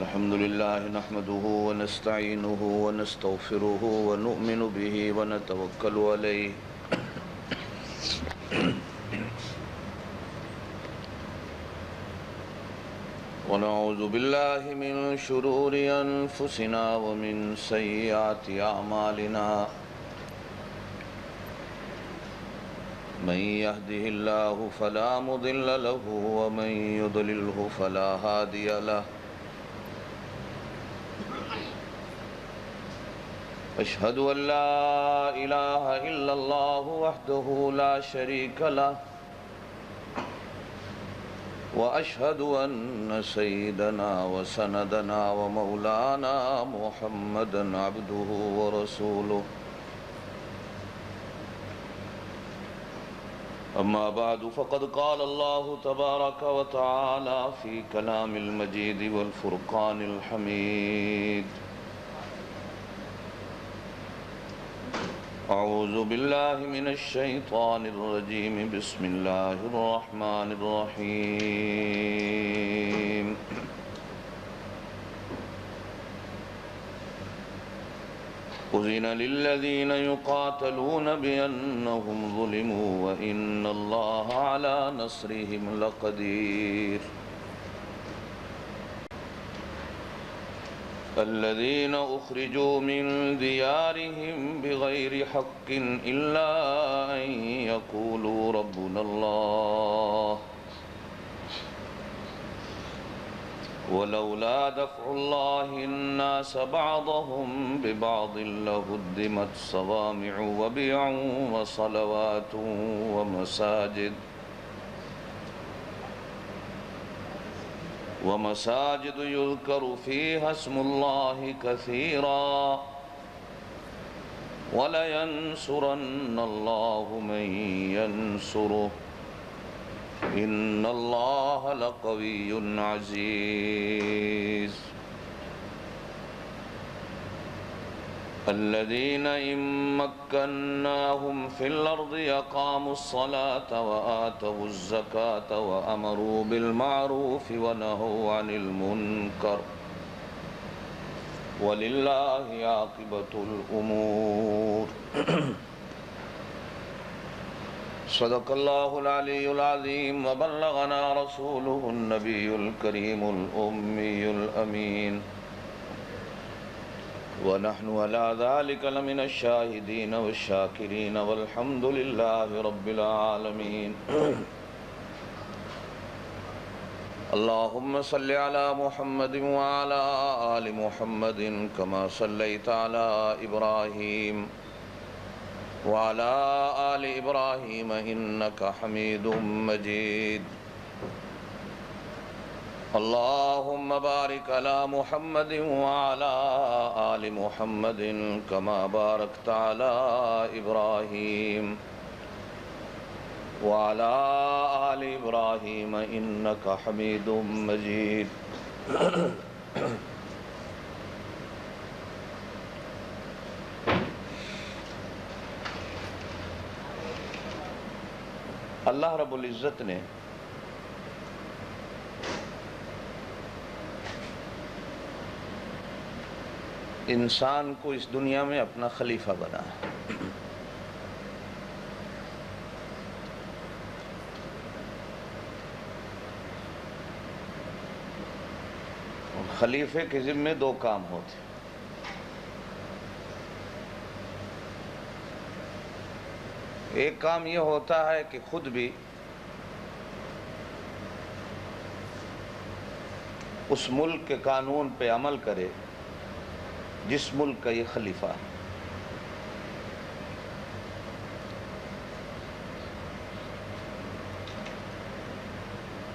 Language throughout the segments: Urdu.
الحمد لله نحمده ونستعينه ونستغفره ونؤمن به ونتوكل عليه ونعوذ بالله من شرور أنفسنا ومن سيئات أعمالنا من يهده الله فلا مضل له ومن يضلله فلا هادي له أشهد أن لا إله إلا الله وحده لا شريك له وأشهد أن سيدنا وسندنا ومولانا محمدا عبده ورسوله أما بعد فقد قال الله تبارك وتعالى في كلام المجيد والفرقان الحميد أعوذ بالله من الشيطان الرجيم بسم الله الرحمن الرحيم أذن للذين يقاتلون بأنهم ظلموا وإن الله على نصرهم لقدير الذين أخرجوا من ديارهم بغير حق إلا أن يقولوا ربنا الله ولولا دفع الله الناس بعضهم ببعض لهدمت صوامع وبيع وصلوات ومساجد يذكر فيها اسم الله كثيرا ولينصرن الله من ينصره إن الله لقوي عزيز الذين إن مكناهم في الأرض أقاموا الصلاة وآتوا الزكاة وأمروا بالمعروف ونهوا عن المنكر ولله عاقبة الأمور صدق الله العلي العظيم وبلغنا رسوله النبي الكريم الأمي الأمين ونحن على ذلك لمن الشاهدين والشاكرين والحمد لله رب العالمين اللهم صل على محمد وعلى آل محمد كما صليت على إبراهيم وعلى آل إبراهيم إنك حميد مجيد اللهم بارك على محمد وعلى آل محمد كما باركت على إبراهيم وعلى آل إبراهيم إنك حميد مجيد اللہ رب العزت نے انسان کو اس دنیا میں اپنا خلیفہ بنایا۔ خلیفے کے ذمے دو کام ہوتے ہیں۔ ایک کام یہ ہوتا ہے کہ خود بھی اس ملک کے قانون پہ عمل کرے جس ملک کا یہ خلیفہ ہے،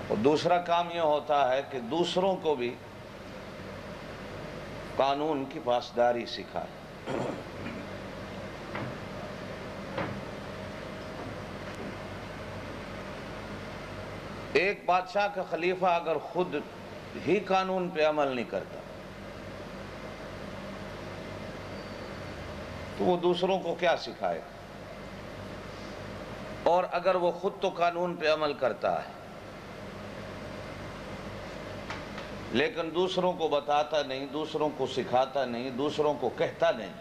اور دوسرا کام یہ ہوتا ہے کہ دوسروں کو بھی قانون کی پاسداری سکھائے۔ ایک بادشاہ کا خلیفہ اگر خود ہی قانون پہ عمل نہیں کرتا تو وہ دوسروں کو کیا سکھائے؟ اور اگر وہ خود تو قانون پہ عمل کرتا ہے لیکن دوسروں کو بتاتا نہیں، دوسروں کو سکھاتا نہیں، دوسروں کو کہتا نہیں،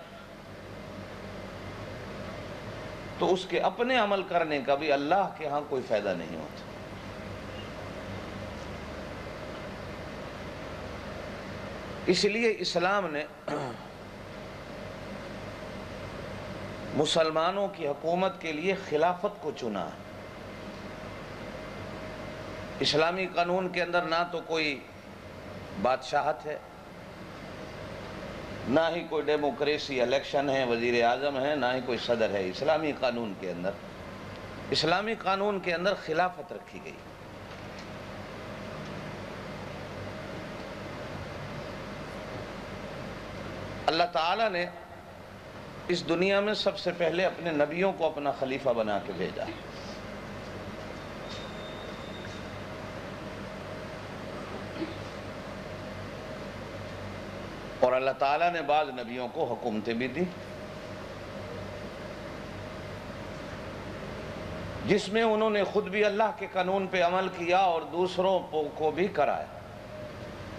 تو اس کے اپنے عمل کرنے کا بھی اللہ کے ہاں کوئی فائدہ نہیں ہوتا۔ اس لیے اسلام نے مسلمانوں کی حکومت کے لیے خلافت کو چنا۔ اسلامی قانون کے اندر نہ تو کوئی بادشاہت ہے، نہ ہی کوئی ڈیموکریسی الیکشن ہے، وزیر اعظم ہے، نہ ہی کوئی صدر ہے۔ اسلامی قانون کے اندر خلافت رکھی گئی۔ اللہ تعالیٰ نے اس دنیا میں سب سے پہلے اپنے نبیوں کو اپنا خلیفہ بنا کے بھیجا۔ اور اللہ تعالیٰ نے بعض نبیوں کو حکومتیں بھی دی، جس میں انہوں نے خود بھی اللہ کے قانون پہ عمل کیا اور دوسروں کو بھی کرایا،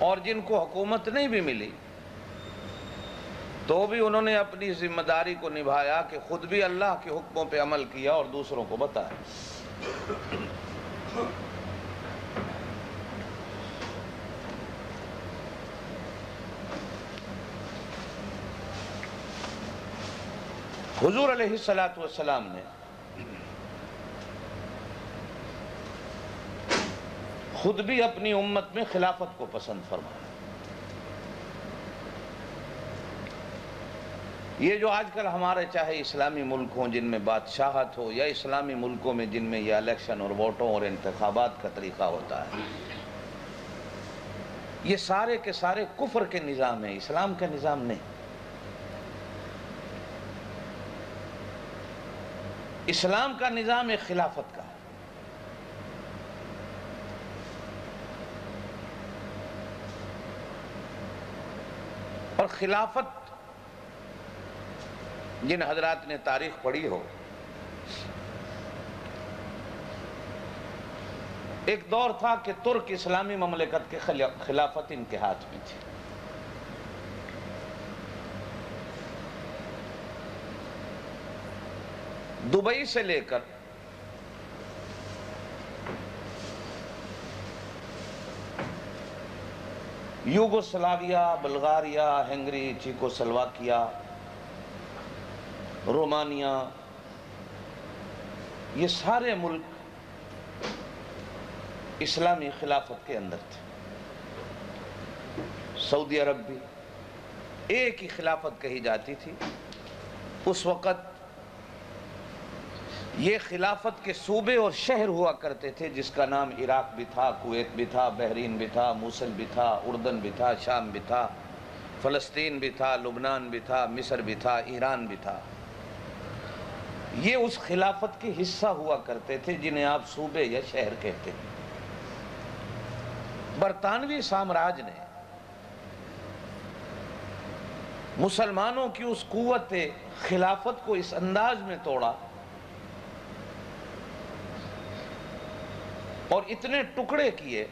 اور جن کو حکومت نہیں بھی ملی تو بھی انہوں نے اپنی ذمہ داری کو نبھایا کہ خود بھی اللہ کے حکموں پہ عمل کیا اور دوسروں کو بتایا۔ حضور علیہ السلام نے خود بھی اپنی امت میں خلافت کو پسند فرمایا۔ یہ جو آج کل ہمارے چاہے اسلامی ملک ہوں جن میں بادشاہت ہو، یا اسلامی ملکوں میں جن میں یہ الیکشن اور ووٹوں اور انتخابات کا طریقہ ہوتا ہے، یہ سارے کے سارے کفر کے نظام ہیں، اسلام کا نظام نہیں۔ اسلام کا نظام ایک خلافت کا ہے۔ اور خلافت جن حضرات نے تاریخ پڑھی ہو، ایک دور تھا کہ ترک اسلامی مملکت کے خلافت ان کے ہاتھ میں تھی۔ دبئی سے لے کر Yugoslavia, Bulgaria, Hungary, Czechoslovakia, Romania, یہ سارے ملک اسلامی خلافت کے اندر تھے۔ سعودی عرب بھی ایک ہی خلافت کہی جاتی تھی۔ اس وقت یہ خلافت کے صوبے اور شہر ہوا کرتے تھے، جس کا نام عراق بھی تھا، کویت بھی تھا، بحرین بھی تھا، موصل بھی تھا، اردن بھی تھا، شام بھی تھا، فلسطین بھی تھا، لبنان بھی تھا، مصر بھی تھا، ایران بھی تھا۔ یہ اس خلافت کے حصہ ہوا کرتے تھے جنہیں آپ صوبے یا شہر کہتے ہیں۔ برطانوی سامراج نے مسلمانوں کی اس قوت خلافت کو اس انداز میں توڑا اور اتنے ٹکڑے کیے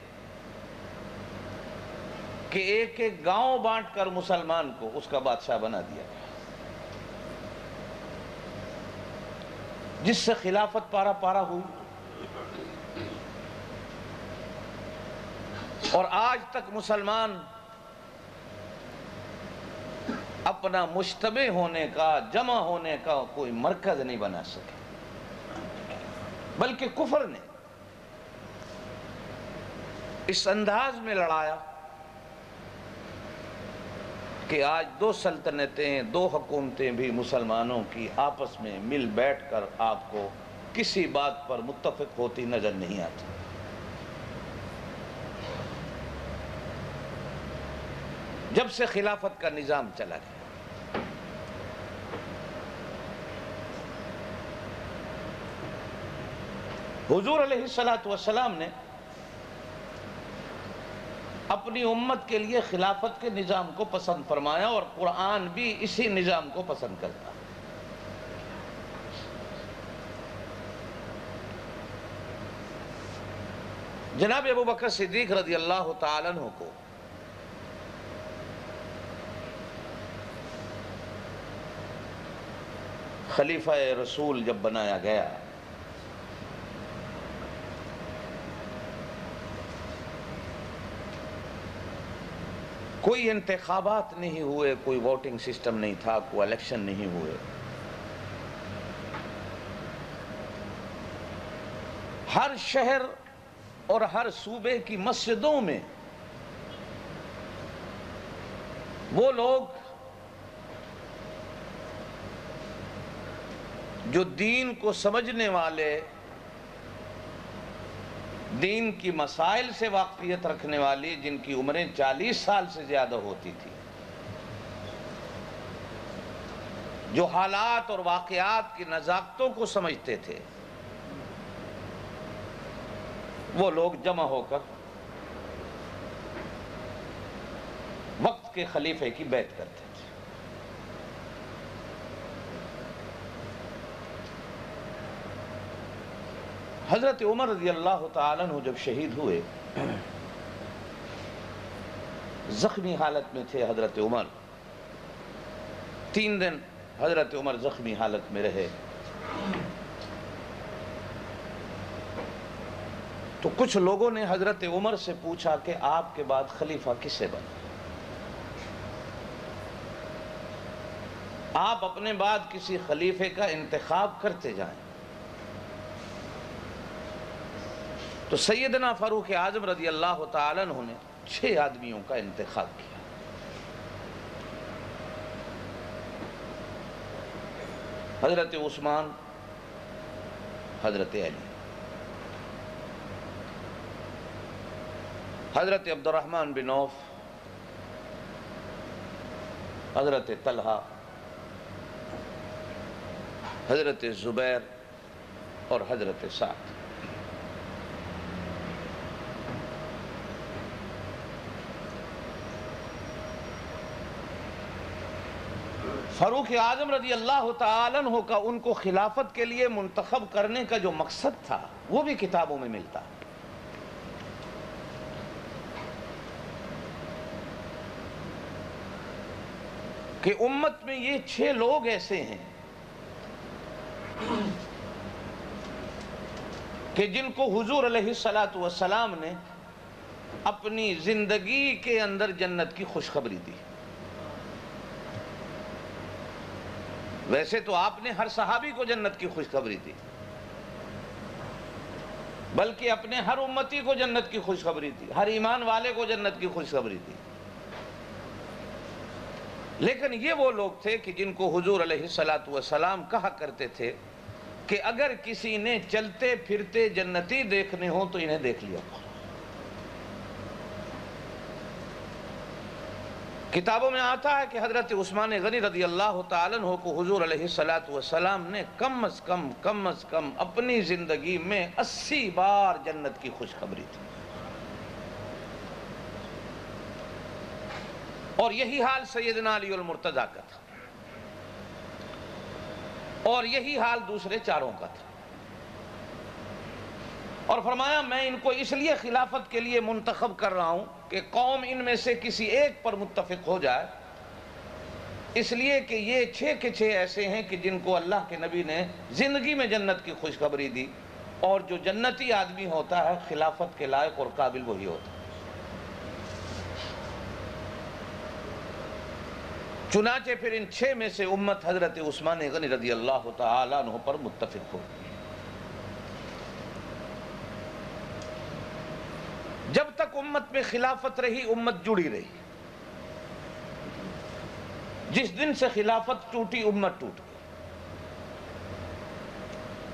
کہ ایک ایک گاؤں بانٹ کر مسلمان کو اس کا بادشاہ بنا دیا گیا، جس سے خلافت پارا پارا ہوئی۔ اور آج تک مسلمان اپنا مشتبہ ہونے کا، جمع ہونے کا کوئی مرکز نہیں بنا سکے، بلکہ کفر نے اس انداز میں لڑایا کہ آج دو سلطنتیں، دو حکومتیں بھی مسلمانوں کی آپس میں مل بیٹھ کر آپ کو کسی بات پر متفق ہوتی نظر نہیں آتی۔ جب سے خلافت کا نظام چلا گیا، حضور علیہ السلام نے اپنی امت کے لیے خلافت کے نظام کو پسند فرمایا، اور قرآن بھی اسی نظام کو پسند کرتا ہے۔ جناب ابو بکر صدیق رضی اللہ تعالیٰ عنہ کو خلیفہ رسول جب بنایا گیا، کوئی انتخابات نہیں ہوئے، کوئی ووٹنگ سسٹم نہیں تھا، کوئی الیکشن نہیں ہوئے. ہر شہر اور ہر صوبے کی مسجدوں میں وہ لوگ جو دین کو سمجھنے والے، دین کی مسائل سے واقفیت رکھنے والی، جن کی عمریں 40 سال سے زیادہ ہوتی تھی، جو حالات اور واقعات کی نزاکتوں کو سمجھتے تھے، وہ لوگ جمع ہو کر وقت کے خلیفے کی بیعت کرتے تھے. حضرت عمر رضی اللہ تعالیٰ عنہ جب شہید ہوئے، زخمی حالت میں تھے حضرت عمر. 3 دن حضرت عمر زخمی حالت میں رہے. تو کچھ لوگوں نے حضرت عمر سے پوچھا کہ آپ کے بعد خلیفہ کسے بنا؟ آپ اپنے بعد کسی خلیفے کا انتخاب کرتے جائیں. تو سیدنا فاروق اعظم رضی اللہ تعالیٰ عنہ نے 6 آدمیوں کا انتخاب کیا. حضرت عثمان، حضرت علی، حضرت عبد الرحمن بن عوف، حضرت طلحہ، حضرت زبیر اور حضرت سعد. فاروق اعظم رضی اللہ تعالیٰ عنہ کا ان کو خلافت کے لیے منتخب کرنے کا جو مقصد تھا، وہ بھی کتابوں میں ملتا ہے. کہ امت میں یہ 6 لوگ ایسے ہیں کہ جن کو حضور علیہ السلام نے اپنی زندگی کے اندر جنت کی خوشخبری دی. ویسے تو آپ نے ہر صحابی کو جنت کی خوشخبری دی، بلکہ اپنے ہر امتی کو جنت کی خوشخبری دی، ہر ایمان والے کو جنت کی خوشخبری دی. لیکن یہ وہ لوگ تھے کہ جن کو حضور علیہ السلام کہا کرتے تھے کہ اگر کسی نے چلتے پھرتے جنتی دیکھنے ہوں تو انہیں دیکھ لیا. کتابوں میں آتا ہے کہ حضرت عثمان غنی رضی اللہ تعالیٰ عنہ کو حضور علیہ السلام نے کم از کم اپنی زندگی میں 80 بار جنت کی خوشخبری دی. اور یہی حال سیدنا علی المرتضیٰ کا تھا، اور یہی حال دوسرے 4 کا تھا. اور فرمایا میں ان کو اس لیے خلافت کے لیے منتخب کر رہا ہوں کہ قوم ان میں سے کسی ایک پر متفق ہو جائے، اس لیے کہ یہ 6 کے 6 ایسے ہیں کہ جن کو اللہ کے نبی نے زندگی میں جنت کی خوشخبری دی، اور جو جنتی آدمی ہوتا ہے خلافت کے لائق اور قابل وہی ہوتا ہے. چنانچہ پھر ان 6 میں سے امت حضرت عثمان غنی رضی اللہ تعالیٰ عنہ پر متفق ہو. جب تک امت میں خلافت رہی، امت جڑی رہی. جس دن سے خلافت ٹوٹی، امت ٹوٹ گئی.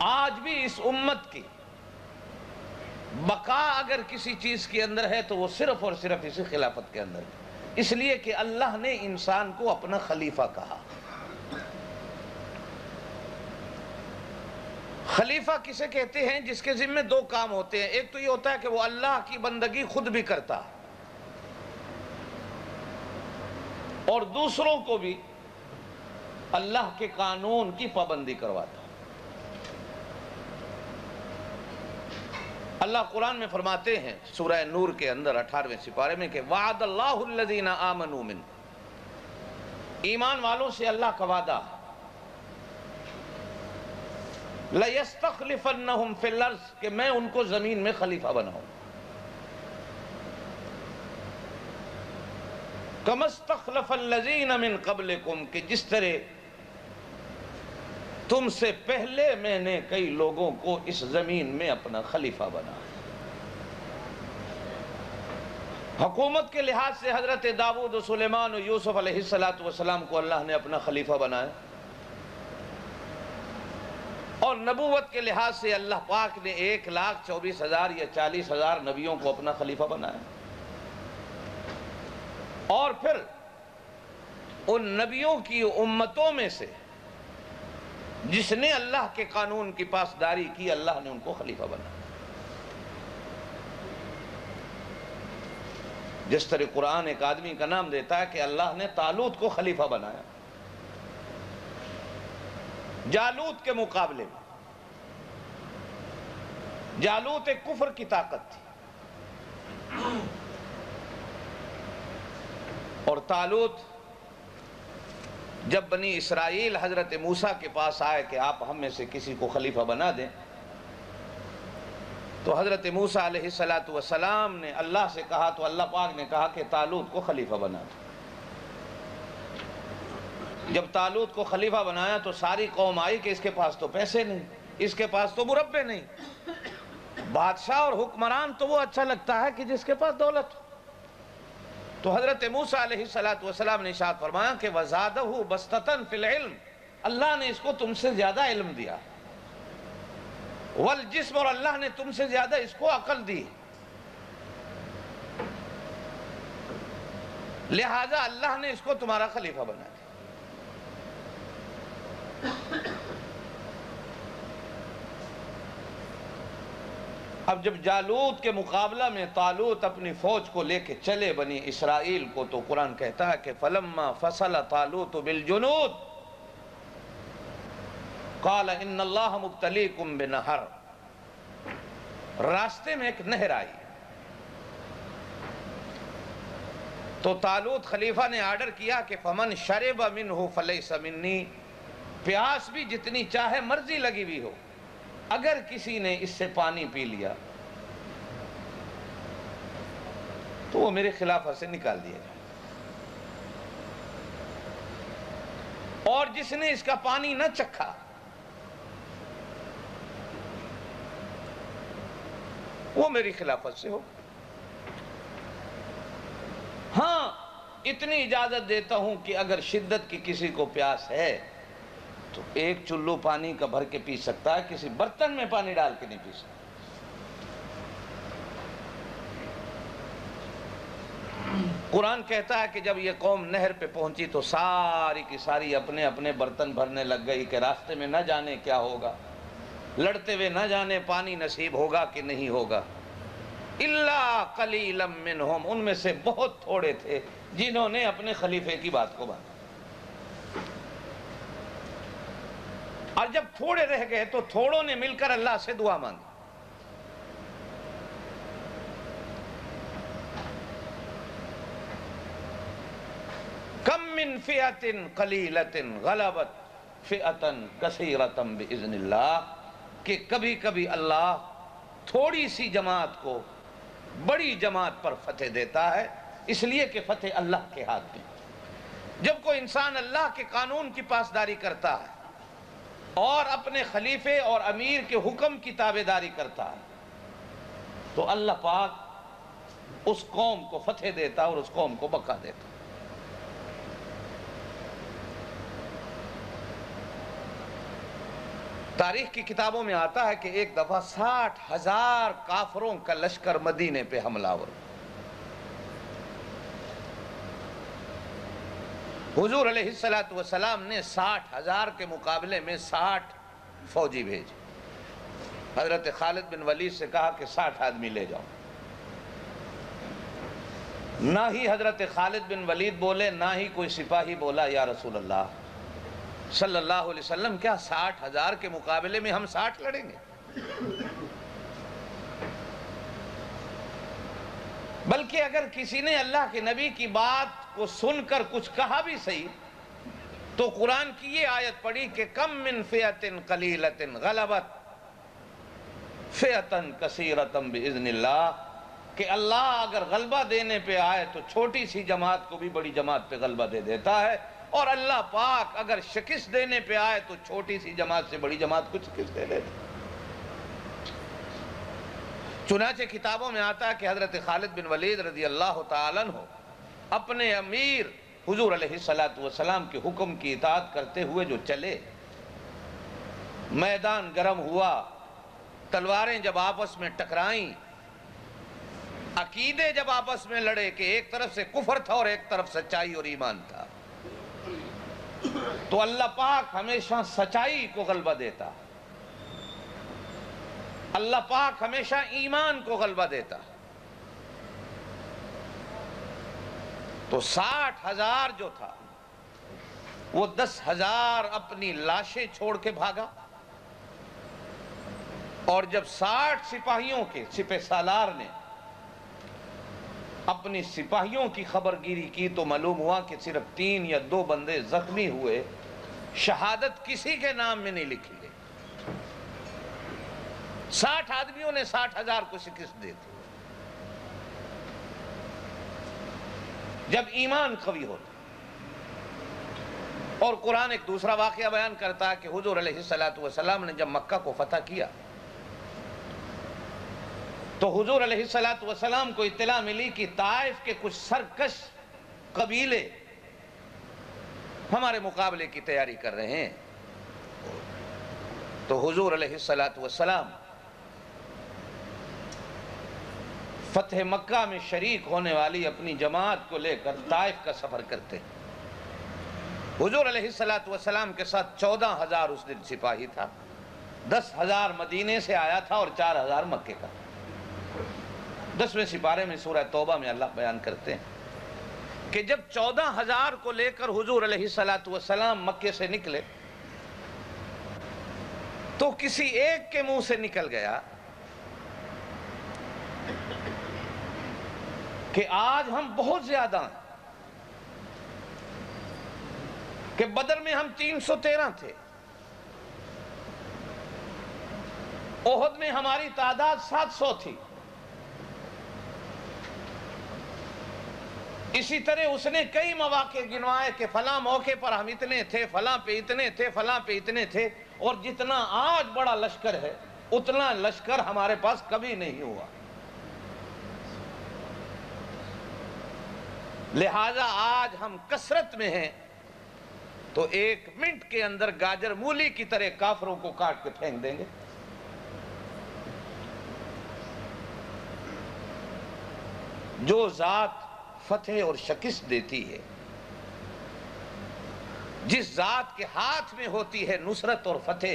آج بھی اس امت کی بقا اگر کسی چیز کے اندر ہے تو وہ صرف اور صرف اسی خلافت کے اندر ہے، اس لیے کہ اللہ نے انسان کو اپنا خلیفہ کہا. خلیفہ کسے کہتے ہیں؟ جس کے ذمہ 2 کام ہوتے ہیں. ایک تو یہ ہوتا ہے کہ وہ اللہ کی بندگی خود بھی کرتا اور دوسروں کو بھی اللہ کے قانون کی پابندی کرواتا. اللہ قرآن میں فرماتے ہیں سورہ نور کے اندر 18ویں سپارے میں کہ وعد اللہ الذین آمنوا منکم، ایمان والوں سے اللہ کا وعدہ لَيَسْتَخْلِفَنَّهُمْ فِي الْأَرْضِ کہ میں ان کو زمین میں خلیفہ بناؤں. كَمَا اسْتَخْلَفَ الَّذِينَ مِن قَبْلِكُمْ کہ جس طرح تم سے پہلے میں نے کئی لوگوں کو اس زمین میں اپنا خلیفہ بنایا. حکومت کے لحاظ سے حضرت داؤد و سلیمان و یوسف علیہ السلام کو اللہ نے اپنا خلیفہ بنایا، اور نبوت کے لحاظ سے اللہ پاک نے 1,24,000 یا 40,000 نبیوں کو اپنا خلیفہ بنایا. اور پھر ان نبیوں کی امتوں میں سے جس نے اللہ کے قانون کی پاسداری کی، اللہ نے ان کو خلیفہ بنایا. جس طرح قرآن ایک آدمی کا نام دیتا ہے کہ اللہ نے طالوت کو خلیفہ بنایا جالوت کے مقابلے میں. جالوت ایک کفر کی طاقت تھی، اور طالوت جب بنی اسرائیل حضرت موسیٰ کے پاس آئے کہ آپ ہم میں سے کسی کو خلیفہ بنا دیں، تو حضرت موسیٰ علیہ السلام نے اللہ سے کہا، تو اللہ پاک نے کہا کہ طالوت کو خلیفہ بنا دو. جب طالوت کو خلیفہ بنایا تو ساری قوم آئی کہ اس کے پاس تو پیسے نہیں، اس کے پاس تو مربے نہیں. بادشاہ اور حکمران تو وہ اچھا لگتا ہے کہ جس کے پاس دولت ہو. تو حضرت موسیٰ علیہ السلام نے ارشاد فرمایا کہ وَزَادَهُ بَسْطَةً فِي الْعِلْمِ اللہ نے اس کو تم سے زیادہ علم دیا، والجسم اور اللہ نے تم سے زیادہ اس کو عقل دی، لہذا اللہ نے اس کو تمہارا خلیفہ بنا دیا. اب جب جالوت کے مقابلہ میں طالوت اپنی فوج کو لے کے چلے بنی اسرائیل کو، تو قرآن کہتا ہے کہ فَلَمَّا فَصَلَ طَالُوتُ بِالْجُنُودِ قَالَ إِنَّ اللَّهَ مُبْتَلِيكُمْ بِنَهَرٍ راستے میں ایک نہر آئی. تو طالوت خلیفہ نے آرڈر کیا کہ فَمَنْ شَرِبَ مِنْهُ فَلَيْسَ مِنِّي پیاس بھی جتنی چاہے مرضی لگی ہوئی ہو، اگر کسی نے اس سے پانی پی لیا تو وہ میرے خلافت سے نکال دیا جائے، اور جس نے اس کا پانی نہ چکھا وہ میری خلافت سے ہو. ہاں اتنی اجازت دیتا ہوں کہ اگر شدت کی کسی کو پیاس ہے تو ایک چلو پانی کا بھر کے پی سکتا ہے، کسی برتن میں پانی ڈال کے نہیں پی سکتا. قرآن کہتا ہے کہ جب یہ قوم نہر پہ پہنچی تو ساری کی ساری اپنے اپنے برتن بھرنے لگ گئی کہ راستے میں نہ جانے کیا ہوگا، لڑتے ہوئے نہ جانے پانی نصیب ہوگا کہ نہیں ہوگا. اِلَّا قَلِيلًا مِّنْهُمْ ان میں سے بہت تھوڑے تھے جنہوں نے اپنے خلیفے کی بات کو مانا. اور جب تھوڑے رہ گئے تو تھوڑوں نے مل کر اللہ سے دعا مانگی. کم من فئۃ قلیلۃ غلبت فئۃ کثیرۃ باذن اللہ کہ کبھی کبھی اللہ تھوڑی سی جماعت کو بڑی جماعت پر فتح دیتا ہے، اس لیے کہ فتح اللہ کے ہاتھ میں. جب کوئی انسان اللہ کے قانون کی پاسداری کرتا ہے اور اپنے خلیفے اور امیر کے حکم کی تابعداری کرتا ہے تو اللہ پاک اس قوم کو فتح دیتا اور اس قوم کو بقا دیتا. تاریخ کی کتابوں میں آتا ہے کہ ایک دفعہ 60,000 کافروں کا لشکر مدینے پہ حملہ آور. حضور علیہ السلام نے 60,000 کے مقابلے میں 60 فوجی بھیجے. حضرت خالد بن ولید سے کہا کہ 60 آدمی لے جاؤ. نہ ہی حضرت خالد بن ولید بولے، نہ ہی کوئی سپاہی بولا یا رسول اللہ صلی اللہ علیہ وسلم کیا 60,000 کے مقابلے میں ہم 60 لڑیں گے؟ بلکہ اگر کسی نے اللہ کے نبی کی بات کو سن کر کچھ کہا بھی صحیح تو قرآن کی یہ آیت پڑھی کہ کم من فئۃ قلیلۃ غلبت فئۃ کثیرۃ باذن اللہ، کہ اللہ اگر غلبہ دینے پہ آئے تو چھوٹی سی جماعت کو بھی بڑی جماعت پہ غلبہ دے دیتا ہے، اور اللہ پاک اگر شکست دینے پہ آئے تو چھوٹی سی جماعت سے بڑی جماعت کو شکست دے دیتا ہے۔ چنانچہ کتابوں میں آتا ہے کہ حضرت خالد بن ولید رضی اللہ تعالیٰ عنہ اپنے امیر حضور علیہ السلام کے حکم کی اطاعت کرتے ہوئے جو چلے، میدان گرم ہوا، تلواریں جب آپس میں ٹکرائیں، عقیدے جب آپس میں لڑے کہ ایک طرف سے کفر تھا اور ایک طرف سچائی اور ایمان تھا، تو اللہ پاک ہمیشہ سچائی کو غلبہ دیتا، اللہ پاک ہمیشہ ایمان کو غلبہ دیتا۔ تو 60,000 جو تھا وہ 10,000 اپنی لاشیں چھوڑ کے بھاگا، اور جب 60 سپاہیوں کے سپہ سالار نے اپنی سپاہیوں کی خبر گیری کی تو معلوم ہوا کہ صرف 3 یا 2 بندے زخمی ہوئے، شہادت کسی کے نام میں نہیں لکھی گئی۔ 60 آدمیوں نے 60,000 کو شکست دی تھی۔ جب ایمان قوی ہوتا، اور قرآن ایک دوسرا واقعہ بیان کرتا ہے کہ حضور علیہ السلام نے جب مکہ کو فتح کیا تو حضور علیہ السلام کو اطلاع ملی کہ طائف کے کچھ سرکش قبیلے ہمارے مقابلے کی تیاری کر رہے ہیں، تو حضور علیہ السلام فتح مکہ میں شریک ہونے والی اپنی جماعت کو لے کر طائف کا سفر کرتے۔ حضور علیہ السلام کے ساتھ 14,000 اس دن سپاہی تھا، 10,000 مدینے سے آیا تھا اور 4,000 مکے کا۔ 10ویں سپارے میں سورہ توبہ میں اللہ بیان کرتے ہیں کہ جب 14,000 کو لے کر حضور علیہ السلام مکے سے نکلے تو کسی ایک کے منہ سے نکل گیا کہ آج ہم بہت زیادہ ہیں، کہ بدر میں ہم 313 تھے، احد میں ہماری تعداد 700 تھی، اسی طرح اس نے کئی مواقع گنوائے کہ فلاں موقع پر ہم اتنے تھے، فلاں پہ اتنے تھے، فلاں پہ اتنے تھے، اور جتنا آج بڑا لشکر ہے اتنا لشکر ہمارے پاس کبھی نہیں ہوا، لہذا آج ہم کثرت میں ہیں تو 1 منٹ کے اندر گاجر مولی کی طرح کافروں کو کاٹ کے پھینک دیں گے۔ جو ذات فتح اور شکست دیتی ہے، جس ذات کے ہاتھ میں ہوتی ہے نصرت اور فتح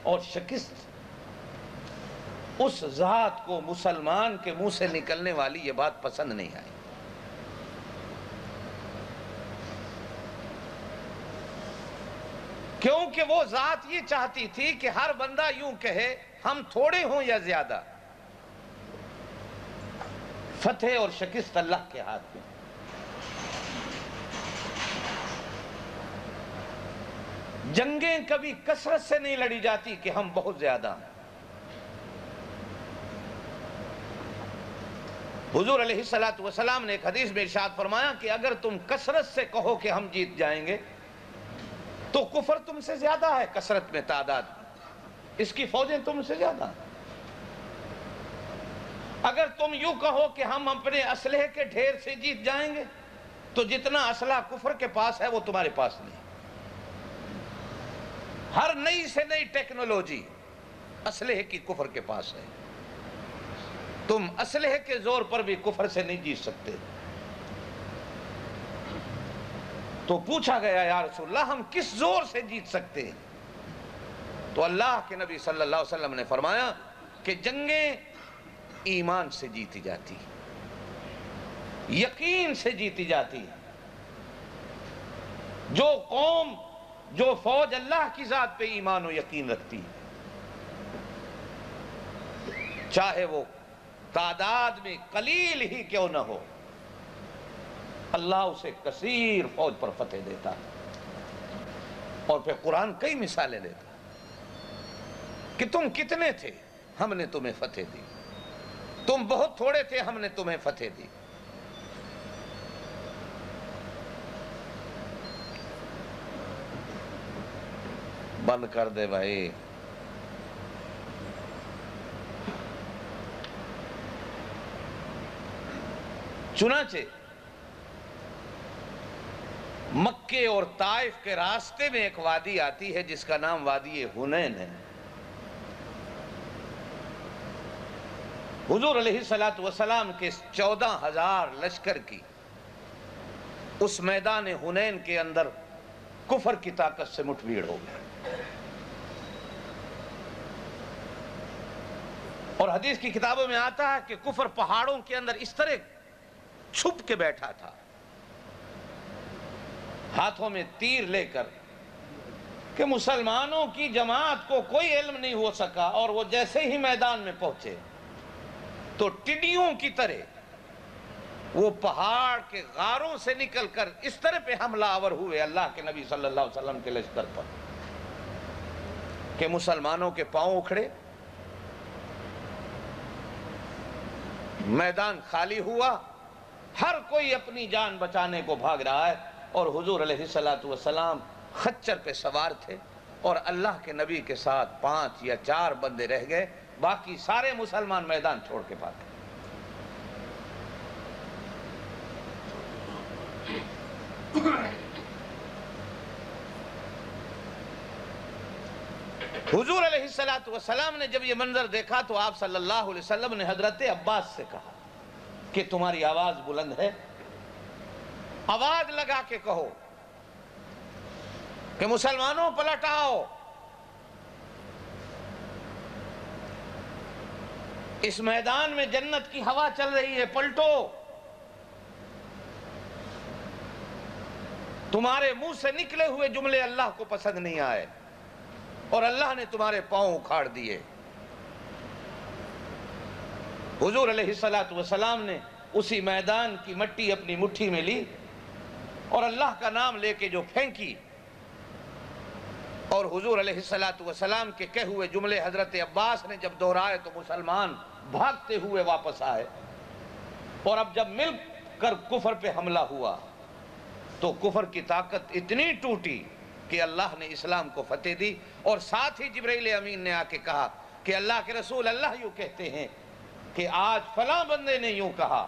اور شکست، اس ذات کو مسلمان کے منہ سے نکلنے والی یہ بات پسند نہیں آئی۔ کیونکہ وہ ذات یہ چاہتی تھی کہ ہر بندہ یوں کہے ہم تھوڑے ہوں یا زیادہ، فتح اور شکست اللہ کے ہاتھ میں۔ جنگیں کبھی کثرت سے نہیں لڑی جاتی کہ ہم بہت زیادہ ہیں۔ حضور علیہ السلام نے ایک حدیث میں ارشاد فرمایا کہ اگر تم کثرت سے کہو کہ ہم جیت جائیں گے تو کفر تم سے زیادہ ہے کثرت میں، تعداد میں، اس کی فوجیں تم سے زیادہ ہیں۔ اگر تم یوں کہو کہ ہم اپنے اسلحے کے ڈھیر سے جیت جائیں گے تو جتنا اسلحہ کفر کے پاس ہے وہ تمہارے پاس نہیں۔ ہر نئی سے نئی ٹیکنالوجی اسلحے کی کفر کے پاس ہے، تم اسلحے کے زور پر بھی کفر سے نہیں جیت سکتے۔ تو پوچھا گیا یا رسول اللہ ہم کس زور سے جیت سکتے ہیں؟ تو اللہ کے نبی صلی اللہ علیہ وسلم نے فرمایا کہ جنگیں ایمان سے جیتی جاتی، یقین سے جیتی جاتی۔ جو قوم، جو فوج اللہ کی ذات پہ ایمان و یقین رکھتی، چاہے وہ تعداد میں قلیل ہی کیوں نہ ہو، اللہ اسے کثیر فوج پر فتح دیتا ہے۔ اور پھر قرآن کئی مثالیں دیتا کہ تم کتنے تھے، ہم نے تمہیں فتح دی، تم بہت تھوڑے تھے، ہم نے تمہیں فتح دی۔ بند کر دے بھائی۔ چنانچہ مکے اور طائف کے راستے میں ایک وادی آتی ہے جس کا نام وادی حنین ہے۔ حضور علیہ السلام کے 14,000 لشکر کی اس میدان حنین کے اندر کفر کی طاقت سے مٹھ بھیڑ ہو گئی، اور حدیث کی کتابوں میں آتا ہے کہ کفر پہاڑوں کے اندر اس طرح چھپ کے بیٹھا تھا، ہاتھوں میں تیر لے کر، کہ مسلمانوں کی جماعت کو کوئی علم نہیں ہو سکا، اور وہ جیسے ہی میدان میں پہنچے تو ٹڈیوں کی طرح وہ پہاڑ کے غاروں سے نکل کر اس طرح پہ حملہ آور ہوئے اللہ کے نبی صلی اللہ علیہ وسلم کے لشکر پر کہ مسلمانوں کے پاؤں اکھڑے، میدان خالی ہوا، ہر کوئی اپنی جان بچانے کو بھاگ رہا ہے، اور حضور علیہ السلام خچر پہ سوار تھے، اور اللہ کے نبی کے ساتھ 5 یا 4 بندے رہ گئے، باقی سارے مسلمان میدان چھوڑ کے بھاگ گئے۔ حضور علیہ السلام نے جب یہ منظر دیکھا تو آپ صلی اللہ علیہ وسلم نے حضرت عباس سے کہا کہ تمہاری آواز بلند ہے، آواز لگا کے کہو کہ مسلمانوں پلٹ آؤ، اس میدان میں جنت کی ہوا چل رہی ہے، پلٹو، تمہارے منہ سے نکلے ہوئے جملے اللہ کو پسند نہیں آئے، اور اللہ نے تمہارے پاؤں اکھاڑ دیے۔ حضور علیہ السلام نے اسی میدان کی مٹی اپنی مٹھی میں لی اور اللہ کا نام لے کے جو پھینکی، اور حضور علیہ السلام کے کہے ہوئے جملے حضرت عباس نے جب دہرائے تو مسلمان بھاگتے ہوئے واپس آئے، اور اب جب مل کر کفر پہ حملہ ہوا تو کفر کی طاقت اتنی ٹوٹی کہ اللہ نے اسلام کو فتح دی، اور ساتھ ہی جبرائیل امین نے آ کے کہا کہ اللہ کے رسول، اللہ یوں کہتے ہیں کہ آج فلاں بندے نے یوں کہا،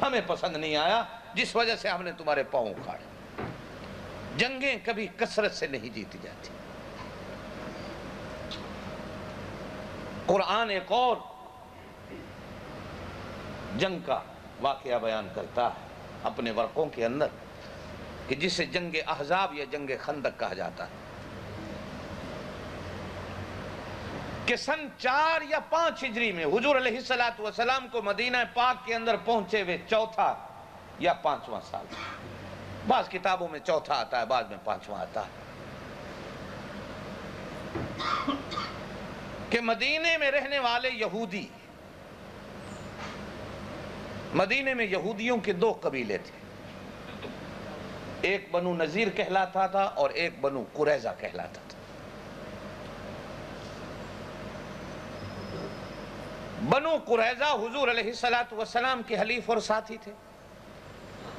ہمیں پسند نہیں آیا، جس وجہ سے ہم نے تمہارے پاؤں اکھاڑے۔ جنگیں کبھی کثرت سے نہیں جیتی جاتی۔ قرآن ایک اور جنگ کا واقعہ بیان کرتا ہے اپنے ورقوں کے اندر، کہ جسے جنگ احزاب یا جنگ خندق کہا جاتا ہے، کہ سن 4 یا 5 ہجری میں حضور علیہ السلام کو مدینہ پاک کے اندر پہنچے ہوئے 4تھا یا 5واں سال، بعض کتابوں میں 4تھا آتا ہے، بعض میں 5واں آتا ہے، کہ مدینے میں رہنے والے یہودی، مدینے میں یہودیوں کے 2 قبیلے تھے، ایک بنو نذیر کہلاتا تھا اور ایک بنو قریظہ کہلاتا تھا۔ بنو قریظہ حضور علیہ السلام کے حلیف اور ساتھی تھے،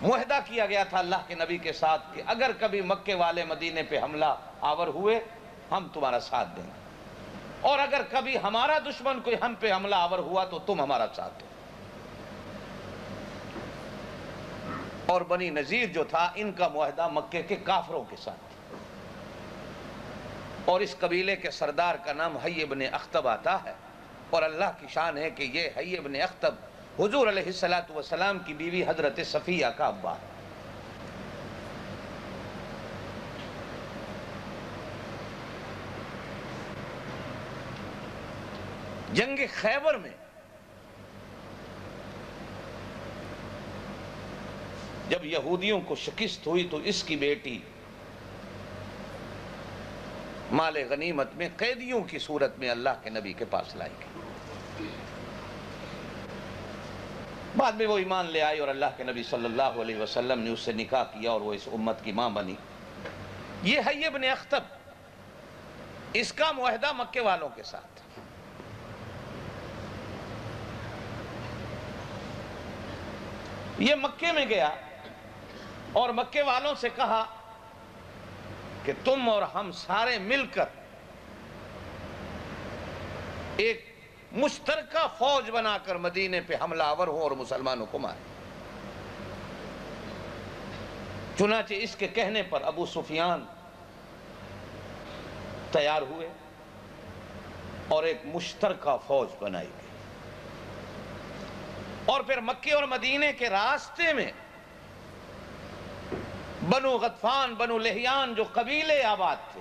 معاہدہ کیا گیا تھا اللہ کے نبی کے ساتھ کہ اگر کبھی مکے والے مدینے پہ حملہ آور ہوئے ہم تمہارا ساتھ دیں گے، اور اگر کبھی ہمارا دشمن کوئی ہم پہ حملہ آور ہوا تو تم ہمارا ساتھ دو۔ اور بنی نذیر جو تھا ان کا معاہدہ مکے کے کافروں کے ساتھ تھا، اور اس قبیلے کے سردار کا نام حی بن اخطب آتا ہے، اور اللہ کی شان ہے کہ یہ حی بن اخطب حضور علیہ السلام کی بیوی حضرت صفیہ کا ابا ہے۔ جنگ خیبر میں جب یہودیوں کو شکست ہوئی تو اس کی بیٹی مال غنیمت میں قیدیوں کی صورت میں اللہ کے نبی کے پاس لائی گئی، بعد میں وہ ایمان لے آئی اور اللہ کے نبی صلی اللہ علیہ وسلم نے اس سے نکاح کیا اور وہ اس امت کی ماں بنی۔ یہ حی ابن اخطب، اس کا معاہدہ مکے والوں کے ساتھ، یہ مکے میں گیا اور مکے والوں سے کہا کہ تم اور ہم سارے مل کر ایک مشترکہ فوج بنا کر مدینے پہ حملہ آور ہو اور مسلمانوں کو مارے۔ چنانچہ اس کے کہنے پر ابو سفیان تیار ہوئے اور ایک مشترکہ فوج بنائی گئی، اور پھر مکے اور مدینے کے راستے میں بنو غطفان، بنو لحیان جو قبیلے آباد تھے،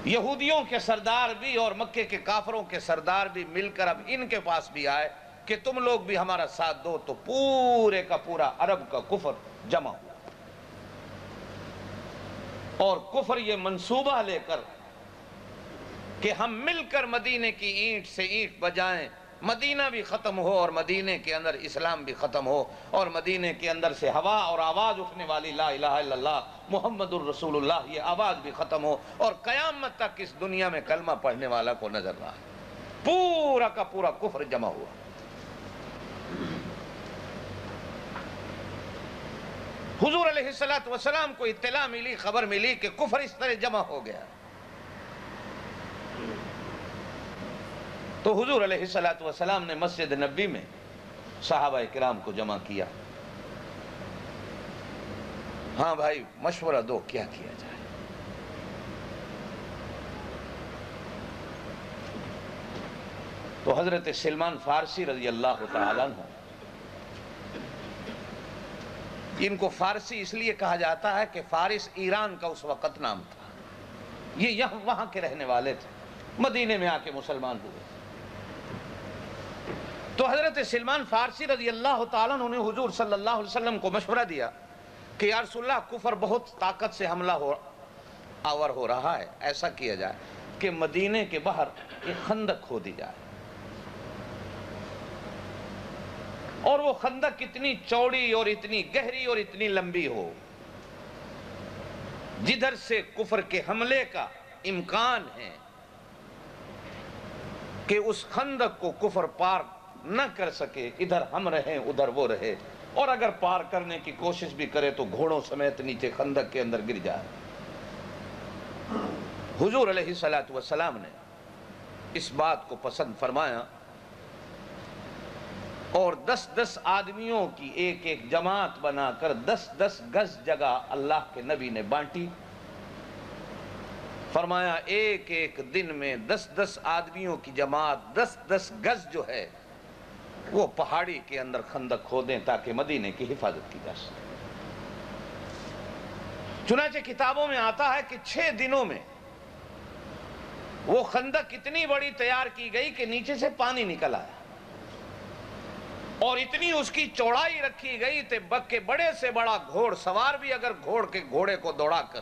یہودیوں کے سردار بھی اور مکے کے کافروں کے سردار بھی مل کر اب ان کے پاس بھی آئے کہ تم لوگ بھی ہمارا ساتھ دو، تو پورے کا پورا عرب کا کفر جمع ہوا، اور کفر یہ منصوبہ لے کر کہ ہم مل کر مدینے کی اینٹ سے اینٹ بجائیں، مدینہ بھی ختم ہو اور مدینے کے اندر اسلام بھی ختم ہو، اور مدینے کے اندر سے ہوا اور آواز اٹھنے والی لا الہ الا اللہ محمد الرسول اللہ، یہ آواز بھی ختم ہو، اور قیامت تک اس دنیا میں کلمہ پڑھنے والا کو نظر رہا ہے۔ پورا کا پورا کفر جمع ہوا۔ حضور علیہ السلام کو اطلاع ملی، خبر ملی کہ کفر اس طرح جمع ہو گیا، تو حضور علیہ السلام نے مسجد نبی میں صحابہ کرام کو جمع کیا۔ ہاں بھائی مشورہ دو، کیا کیا جائے؟ تو حضرت سلمان فارسی رضی اللہ تعالیٰ عنہ، ان کو فارسی اس لیے کہا جاتا ہے کہ فارس ایران کا اس وقت نام تھا، یہ وہاں کے رہنے والے تھے، مدینے میں آ کے مسلمان ہوئے۔ تو حضرت سلمان فارسی رضی اللہ تعالیٰ عنہ نے حضور صلی اللہ علیہ وسلم کو مشورہ دیا کہ یا رسول اللہ، کفر بہت طاقت سے حملہ آور ہو رہا ہے، ایسا کیا جائے کہ مدینے کے باہر ایک خندق کھودی جائے، اور وہ خندق اتنی چوڑی اور اتنی گہری اور اتنی لمبی ہو جدھر سے کفر کے حملے کا امکان ہے کہ اس خندق کو کفر پار نہ کر سکے، ادھر ہم رہیں ادھر وہ رہے، اور اگر پار کرنے کی کوشش بھی کرے تو گھوڑوں سمیت نیچے خندق کے اندر گر جائے۔ حضور علیہ السلام نے اس بات کو پسند فرمایا، اور 10 آدمیوں کی ایک ایک جماعت بنا کر 10 گز جگہ اللہ کے نبی نے بانٹی۔ فرمایا ایک ایک دن میں 10 آدمیوں کی جماعت 10 گز جو ہے وہ پہاڑی کے اندر خندق کھودیں تاکہ مدینے کی حفاظت کی جا سکے۔ چنانچہ کتابوں میں آتا ہے کہ 6 دنوں میں وہ خندق اتنی بڑی تیار کی گئی کہ نیچے سے پانی نکل آیا، اور اتنی اس کی چوڑائی رکھی گئی کہ بڑے سے بڑا گھوڑ سوار بھی اگر گھوڑے کو دوڑا کر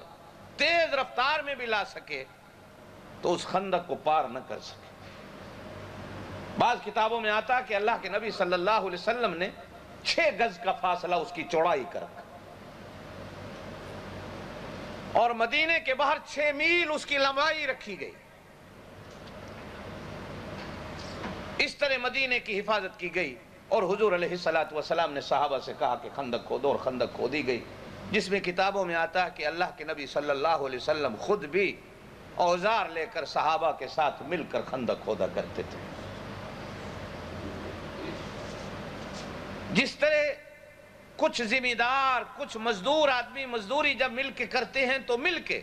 تیز رفتار میں بھی لا سکے تو اس خندق کو پار نہ کر سکے۔ بعض کتابوں میں آتا کہ اللہ کے نبی صلی اللہ علیہ وسلم نے 6 گز کا فاصلہ اس کی چوڑائی کر رکھا، اور مدینے کے باہر 6 میل اس کی لمبائی رکھی گئی۔ اس طرح مدینے کی حفاظت کی گئی، اور حضور علیہ السلام نے صحابہ سے کہا کہ خندق کھودو، اور خندق کھودی گئی، جس میں کتابوں میں آتا ہے کہ اللہ کے نبی صلی اللہ علیہ وسلم خود بھی اوزار لے کر صحابہ کے ساتھ مل کر خندق کھودا کرتے تھے۔ جس طرح کچھ ذمہ دار، کچھ مزدور آدمی مزدوری جب مل کے کرتے ہیں تو مل کے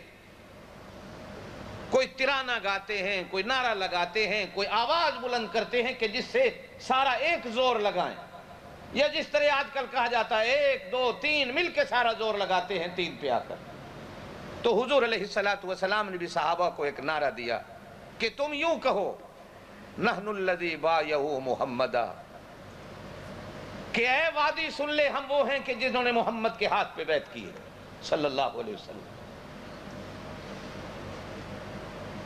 کوئی ترانہ گاتے ہیں، کوئی نعرہ لگاتے ہیں، کوئی آواز بلند کرتے ہیں کہ جس سے سارا ایک زور لگائیں، یا جس طرح آج کل کہا جاتا ہے 1 2 3 مل کے سارا زور لگاتے ہیں 3 پہ آ کر۔ تو حضور علیہ السلام نے بھی صحابہ کو ایک نعرہ دیا کہ تم یوں کہو نحن الذی بایعوا محمدا، کہ اے وادی سن لے، ہم وہ ہیں کہ جنہوں نے محمد کے ہاتھ پہ بیعت کی ہے صلی اللہ علیہ وسلم،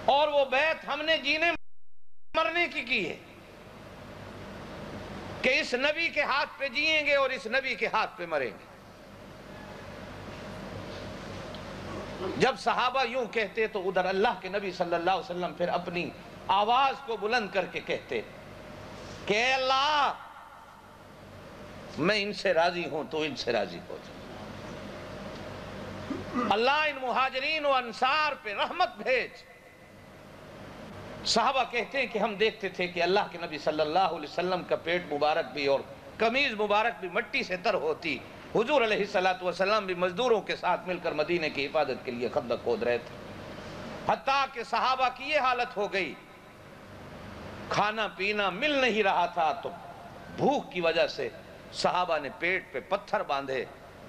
اور وہ بیعت ہم نے جینے مرنے کی ہے کہ اس نبی کے ہاتھ پہ جئیں گے اور اس نبی کے ہاتھ پہ مریں گے۔ جب صحابہ یوں کہتے تو ادھر اللہ کے نبی صلی اللہ علیہ وسلم پھر اپنی آواز کو بلند کر کے کہتے کہ اے اللہ میں ان سے راضی ہوں تو ان سے راضی ہو جا، اللہ ان مہاجرین و انصار پہ رحمت بھیج۔ صحابہ کہتے ہیں کہ ہم دیکھتے تھے کہ اللہ کے نبی صلی اللہ علیہ وسلم کا پیٹ مبارک بھی اور قمیض مبارک بھی مٹی سے تر ہوتی، حضور علیہ السلام بھی مزدوروں کے ساتھ مل کر مدینے کی حفاظت کے لیے خندق کھود رہے تھے، حتیٰ کہ صحابہ کی یہ حالت ہو گئی کھانا پینا مل نہیں رہا تھا، تو بھوک کی وجہ سے صحابہ نے پیٹ پہ پتھر باندھے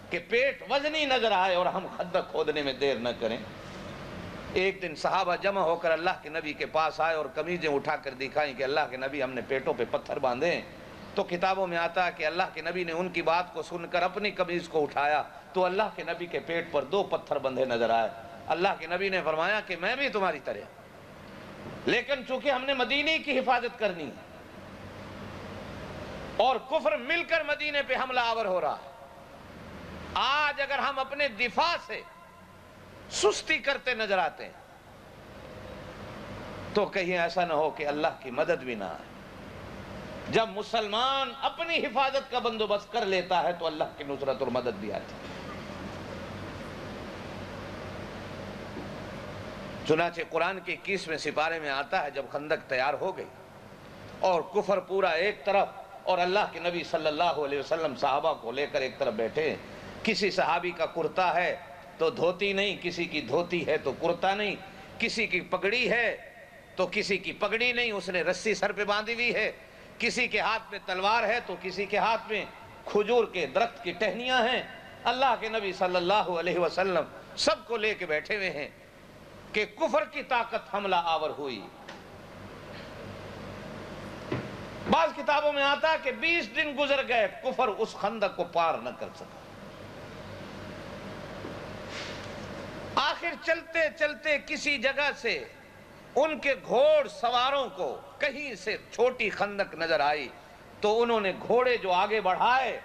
کہ پیٹ وزنی نظر آئے اور ہم خندق کھودنے میں دیر نہ کریں۔ ایک دن صحابہ جمع ہو کر اللہ کے نبی کے پاس آئے اور قمیضیں اٹھا کر دکھائیں کہ اللہ کے نبی ہم نے پیٹوں پہ پتھر باندھے ہیں۔ تو کتابوں میں آتا ہے کہ اللہ کے نبی نے ان کی بات کو سن کر اپنی قمیض کو اٹھایا تو اللہ کے نبی کے پیٹ پر 2 پتھر بندھے نظر آئے۔ اللہ کے نبی نے فرمایا کہ میں بھی تمہاری طرح، لیکن چونکہ ہم نے مدینے کی حفاظت کرنی ہے اور کفر مل کر مدینے پہ حملہ آور ہو رہا ہے، آج اگر ہم اپنے دفاع سے سستی کرتے نظر آتے ہیں تو کہیں ایسا نہ ہو کہ اللہ کی مدد بھی نہ آئے۔ جب مسلمان اپنی حفاظت کا بندوبست کر لیتا ہے تو اللہ کی نصرت اور مدد بھی آتی ہے۔ چنانچہ قرآن کے 21ویں سپارے میں آتا ہے جب خندق تیار ہو گئی اور کفر پورا ایک طرف اور اللہ کے نبی صلی اللہ علیہ وسلم صحابہ کو لے کر ایک طرف بیٹھے، کسی صحابی کا کرتا ہے تو دھوتی نہیں، کسی کی دھوتی ہے تو کرتا نہیں، کسی کی پگڑی ہے تو کسی کی پگڑی نہیں، اس نے رسی سر پہ باندھی ہوئی ہے، کسی کے ہاتھ میں تلوار ہے تو کسی کے ہاتھ میں کھجور کے درخت کی ٹہنیاں ہیں۔ اللہ کے نبی صلی اللہ علیہ وسلم سب کو لے کے بیٹھے ہوئے ہیں کہ کفر کی طاقت حملہ آور ہوئی۔ بعض کتابوں میں آتا ہے کہ 20 دن گزر گئے، کفر اس خندق کو پار نہ کر سکا۔ آخر چلتے چلتے کسی جگہ سے ان کے گھوڑ سواروں کو کہیں سے چھوٹی خندق نظر آئی تو انہوں نے گھوڑے جو آگے بڑھائے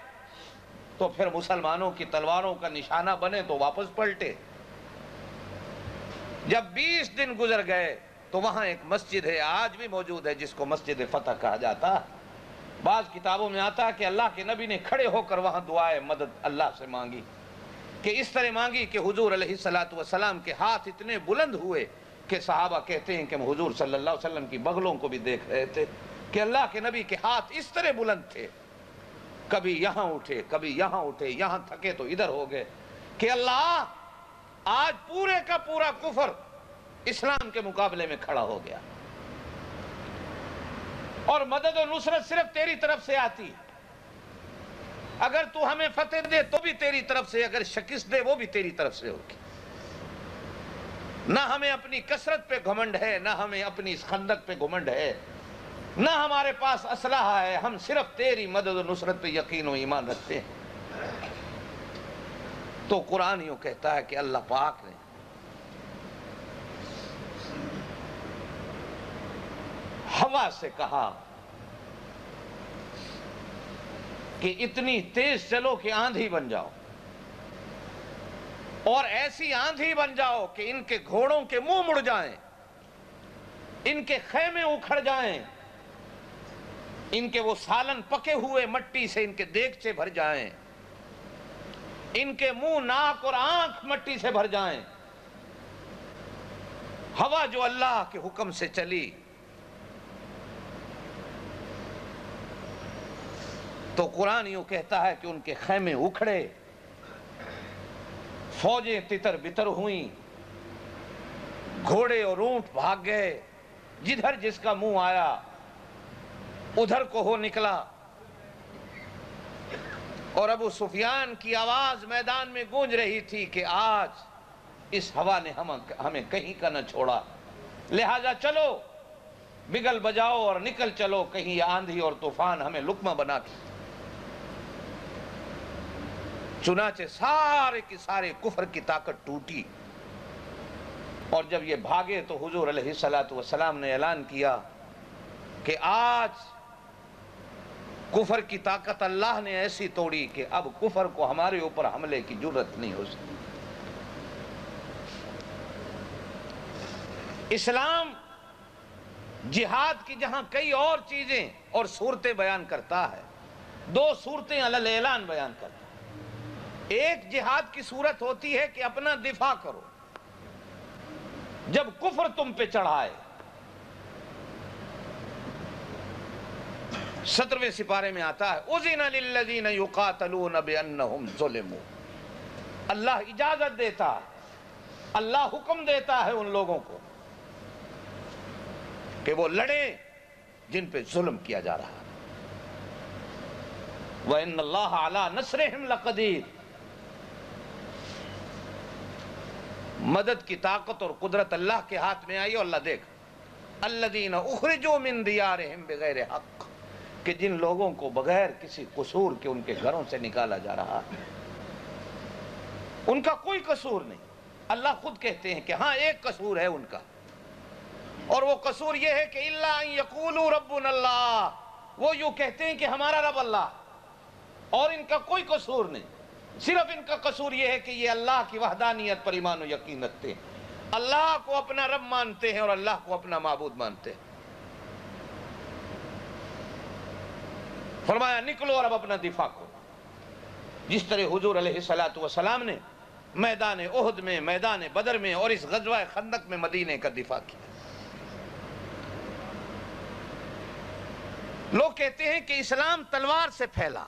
تو پھر مسلمانوں کی تلواروں کا نشانہ بنے تو واپس پلٹے۔ جب 20 دن گزر گئے تو وہاں ایک مسجد ہے، آج بھی موجود ہے، جس کو مسجد فتح کہا جاتا ہے۔ بعض کتابوں میں آتا ہے کہ اللہ کے نبی نے کھڑے ہو کر وہاں دعائے مدد اللہ سے مانگی، کہ اس طرح مانگی کہ حضور علیہ السلام کے ہاتھ اتنے بلند ہوئے کہ صحابہ کہتے ہیں کہ ہم حضور صلی اللہ علیہ وسلم کی بغلوں کو بھی دیکھ رہے تھے کہ اللہ کے نبی کے ہاتھ اس طرح بلند تھے، کبھی یہاں اٹھے کبھی یہاں اٹھے، یہاں تھکے تو ادھر ہو گئے، کہ اللہ آج پورے کا پورا کفر اسلام کے مقابلے میں کھڑا ہو گیا، اور مدد و نصرت صرف تیری طرف سے آتی، اگر تو ہمیں فتح دے تو بھی تیری طرف سے، اگر شکست دے وہ بھی تیری طرف سے ہوگی۔ نہ ہمیں اپنی کثرت پہ گھمنڈ ہے، نہ ہمیں اپنی اس خندق پہ گھمنڈ ہے، نہ ہمارے پاس اسلحہ ہے، ہم صرف تیری مدد و نصرت پہ یقین و ایمان رکھتے ہیں۔ تو قرآن یوں کہتا ہے کہ اللہ پاک نے ہوا سے کہا کہ اتنی تیز چلو کہ آندھی بن جاؤ، اور ایسی آندھی بن جاؤ کہ ان کے گھوڑوں کے منہ مڑ جائیں، ان کے خیمے اکھڑ جائیں، ان کے وہ سالن پکے ہوئے مٹی سے ان کے دیگچے بھر جائیں، ان کے منہ ناک اور آنکھ مٹی سے بھر جائیں۔ ہوا جو اللہ کے حکم سے چلی تو قرآن یوں کہتا ہے کہ ان کے خیمے اکھڑے، فوجیں تتر بتر ہوئیں، گھوڑے اور اونٹ بھاگ گئے، جدھر جس کا منہ آیا ادھر کو ہو نکلا، اور ابو سفیان کی آواز میدان میں گونج رہی تھی کہ آج اس ہوا نے ہمیں کہیں کا نہ چھوڑا، لہذا چلو بگل بجاؤ اور نکل چلو، کہیں یہ آندھی اور طوفان ہمیں لقمہ بنا کے۔ چنانچہ سارے کی سارے کفر کی طاقت ٹوٹی، اور جب یہ بھاگے تو حضور علیہ السلام نے اعلان کیا کہ آج کفر کی طاقت اللہ نے ایسی توڑی کہ اب کفر کو ہمارے اوپر حملے کی جرت نہیں ہو سکتی۔ اسلام جہاد کی جہاں کئی اور چیزیں اور صورتیں بیان کرتا ہے، دو صورتیں علی اعلان بیان کرتا ہے۔ ایک جہاد کی صورت ہوتی ہے کہ اپنا دفاع کرو جب کفر تم پہ چڑھائے۔ 17ویں سپارے میں آتا ہے اذن للذین یقاتلون بانہم ظلموا، اللہ اجازت دیتا ہے، اللہ حکم دیتا ہے ان لوگوں کو کہ وہ لڑیں جن پہ ظلم کیا جا رہا ہے۔ وَإِنَّ اللَّهَ عَلَىٰ نَصْرِهِمْ لَقَدِيرٌ، مدد کی طاقت اور قدرت اللہ کے ہاتھ میں آئی۔ اور اللہ دیکھ الَّذِينَ اُخْرِجُوا مِن دِيَارِهِمْ بِغَيْرِ حَقٍّ، کہ جن لوگوں کو بغیر کسی قصور کے ان کے گھروں سے نکالا جا رہا ہے، ان کا کوئی قصور نہیں۔ اللہ خود کہتے ہیں کہ ہاں ایک قصور ہے ان کا، اور وہ قصور یہ ہے کہ إِلَّا أَن يَقُولُوا رَبُّنَا اللَّهُ، وہ یوں کہتے ہیں کہ ہمارا رب اللہ، اور ان کا کوئی قصور نہیں۔ صرف ان کا قصور یہ ہے کہ یہ اللہ کی وحدانیت پر ایمان و یقین رکھتے ہیں، اللہ کو اپنا رب مانتے ہیں اور اللہ کو اپنا معبود مانتے ہیں۔ فرمایا نکلو اور اب اپنا دفاع کرو، جس طرح حضور علیہ السلام نے میدان احد میں، میدان بدر میں اور اس غزوہ خندق میں مدینے کا دفاع کیا۔ لوگ کہتے ہیں کہ اسلام تلوار سے پھیلا،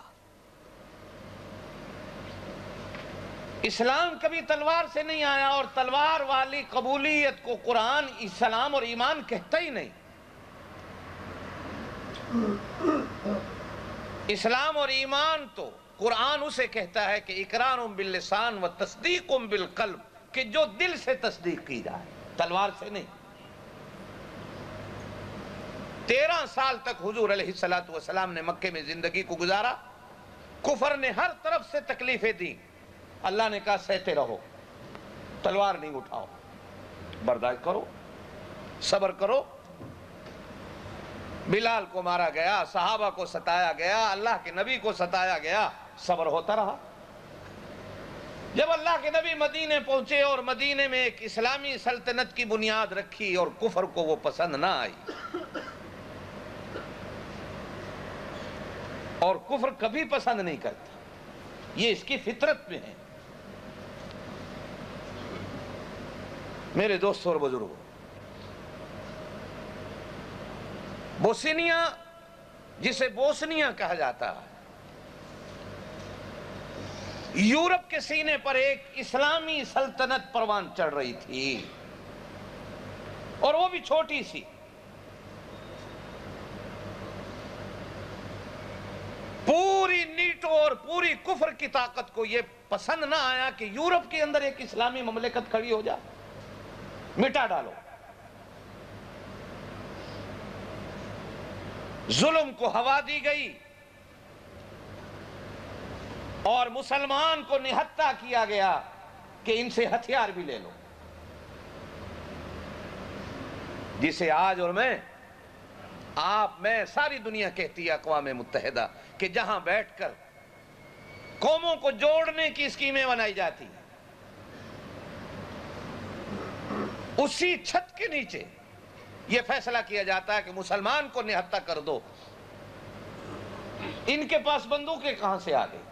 اسلام کبھی تلوار سے نہیں آیا، اور تلوار والی قبولیت کو قرآن اسلام اور ایمان کہتا ہی نہیں۔ اسلام اور ایمان تو قرآن اسے کہتا ہے کہ اقرار باللسان و تصدیق بالقلب، کہ جو دل سے تصدیق کی جائے، تلوار سے نہیں۔ 13 سال تک حضور علیہ السلام نے مکے میں زندگی کو گزارا، کفر نے ہر طرف سے تکلیفیں دی، اللہ نے کہا سہتے رہو، تلوار نہیں اٹھاؤ، برداشت کرو، صبر کرو۔ بلال کو مارا گیا، صحابہ کو ستایا گیا، اللہ کے نبی کو ستایا گیا، صبر ہوتا رہا۔ جب اللہ کے نبی مدینے پہنچے اور مدینے میں ایک اسلامی سلطنت کی بنیاد رکھی اور کفر کو وہ پسند نہ آئی، اور کفر کبھی پسند نہیں کرتا، یہ اس کی فطرت میں ہے۔ میرے دوستوں اور بزرگوں، بوسنیا، جسے بوسنیا کہا جاتا ہے، یورپ کے سینے پر ایک اسلامی سلطنت پروان چڑھ رہی تھی، اور وہ بھی چھوٹی سی۔ پوری نیٹو اور پوری کفر کی طاقت کو یہ پسند نہ آیا کہ یورپ کے اندر ایک اسلامی مملکت کھڑی ہو جائے، مٹا ڈالو۔ ظلم کو ہوا دی گئی اور مسلمان کو نہتہ کیا گیا کہ ان سے ہتھیار بھی لے لو، جسے آج اور میں، آپ، میں، ساری دنیا کہتی ہے اقوام متحدہ، کہ جہاں بیٹھ کر قوموں کو جوڑنے کی اسکیمیں بنائی جاتی ہیں، اسی چھت کے نیچے یہ فیصلہ کیا جاتا ہے کہ مسلمان کو نہتہ کر دو، ان کے پاس بندوقیں کہاں سے آ گئی،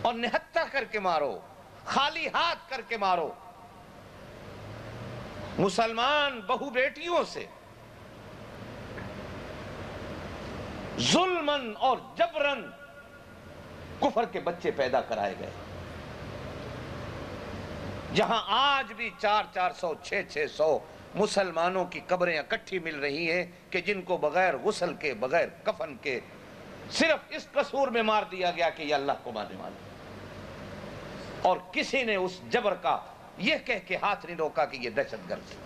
اور نہتہ کر کے مارو، خالی ہاتھ کر کے مارو۔ مسلمان بہو بیٹیوں سے ظلمن اور جبرن کفر کے بچے پیدا کرائے گئے، جہاں آج بھی 400 600 مسلمانوں کی قبریں اکٹھی مل رہی ہیں کہ جن کو بغیر غسل کے، بغیر کفن کے، صرف اس قصور میں مار دیا گیا کہ یہ اللہ کو ماننے والے، اور کسی نے اس جبر کا یہ کہہ کے ہاتھ نہیں روکا کہ یہ دہشت گرد ہے۔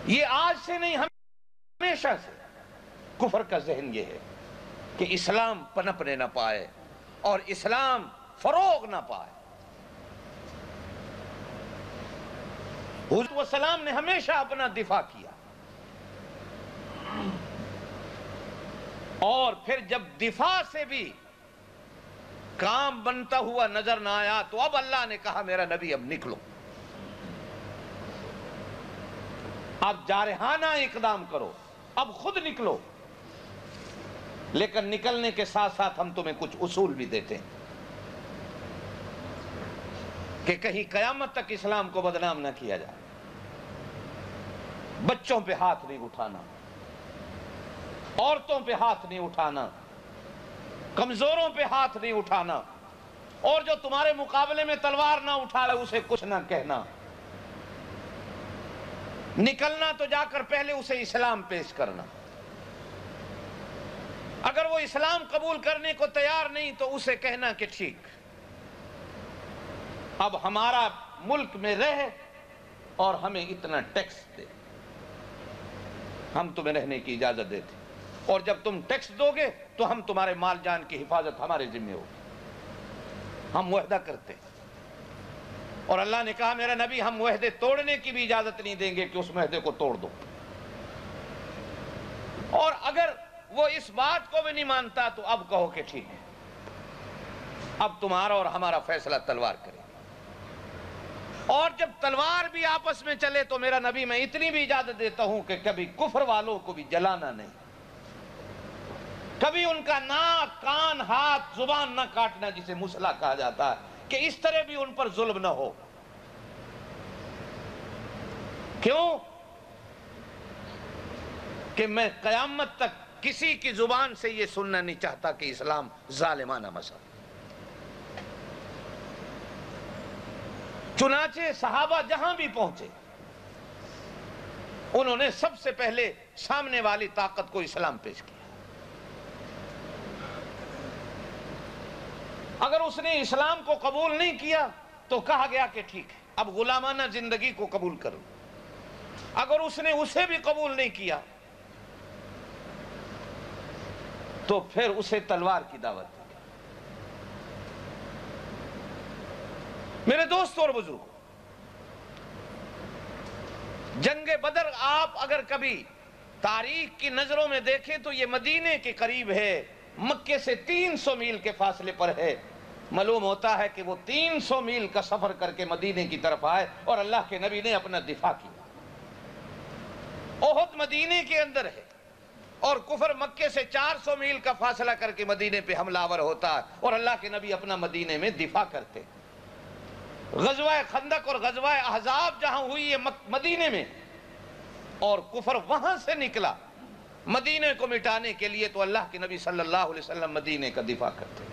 یہ آج سے نہیں، ہمیشہ سے کفر کا ذہن یہ ہے کہ اسلام پنپنے نہ پائے اور اسلام فروغ نہ پائے۔ حضور والسلام نے ہمیشہ اپنا دفاع کیا، اور پھر جب دفاع سے بھی کام بنتا ہوا نظر نہ آیا تو اب اللہ نے کہا میرا نبی اب نکلو، اب جارحانہ اقدام کرو، اب خود نکلو، لیکن نکلنے کے ساتھ ساتھ ہم تمہیں کچھ اصول بھی دیتے ہیں کہ کہیں قیامت تک اسلام کو بدنام نہ کیا جائے۔ بچوں پہ ہاتھ نہیں اٹھانا، عورتوں پہ ہاتھ نہیں اٹھانا، کمزوروں پہ ہاتھ نہیں اٹھانا، اور جو تمہارے مقابلے میں تلوار نہ اٹھا رہے اسے کچھ نہ کہنا۔ نکلنا تو جا کر پہلے اسے اسلام پیش کرنا، اگر وہ اسلام قبول کرنے کو تیار نہیں تو اسے کہنا کہ ٹھیک، اب ہمارا ملک میں رہ اور ہمیں اتنا ٹیکس دے، ہم تمہیں رہنے کی اجازت دیتے، اور جب تم ٹیکس دو گے تو ہم تمہارے مال جان کی حفاظت ہمارے ذمہ ہوگی۔ ہم معاہدہ کرتے ہیں، اور اللہ نے کہا میرا نبی ہم معاہدے توڑنے کی بھی اجازت نہیں دیں گے کہ اس معاہدے کو توڑ دو، اور اگر وہ اس بات کو بھی نہیں مانتا تو اب کہو کہ ٹھیک ہے، اب تمہارا اور ہمارا فیصلہ تلوار کرے، اور جب تلوار بھی آپس میں چلے تو میرا نبی میں اتنی بھی اجازت دیتا ہوں کہ کبھی کفر والوں کو بھی جلانا نہیں، کبھی ان کا ناک، کان، ہاتھ، زبان نہ کاٹنا جسے مسئلہ کہا جاتا ہے، کہ اس طرح بھی ان پر ظلم نہ ہو۔ کیوں؟ کہ میں قیامت تک کسی کی زبان سے یہ سننا نہیں چاہتا کہ اسلام ظالمانہ مذہب۔ چنانچہ صحابہ جہاں بھی پہنچے انہوں نے سب سے پہلے سامنے والی طاقت کو اسلام پیش کیا۔ اگر اس نے اسلام کو قبول نہیں کیا تو کہا گیا کہ ٹھیک ہے اب غلامانہ زندگی کو قبول کرو۔ اگر اس نے اسے بھی قبول نہیں کیا تو پھر اسے تلوار کی دعوت دی۔ میرے دوست اور بزرگوں، جنگ بدر آپ اگر کبھی تاریخ کی نظروں میں دیکھیں تو یہ مدینے کے قریب ہے، مکے سے 300 میل کے فاصلے پر ہے۔ معلوم ہوتا ہے کہ وہ 300 میل کا سفر کر کے مدینے کی طرف آئے اور اللہ کے نبی نے اپنا دفاع کیا۔ احد مدینے کے اندر ہے اور کفر مکے سے 400 میل کا فاصلہ کر کے مدینے پہ حملہ آور ہوتا ہے اور اللہ کے نبی اپنا مدینے میں دفاع کرتے۔ غزوہ خندق اور غزوہ احزاب جہاں ہوئی ہے مدینے میں، اور کفر وہاں سے نکلا مدینے کو مٹانے کے لیے، تو اللہ کے نبی صلی اللہ علیہ وسلم مدینے کا دفاع کرتے۔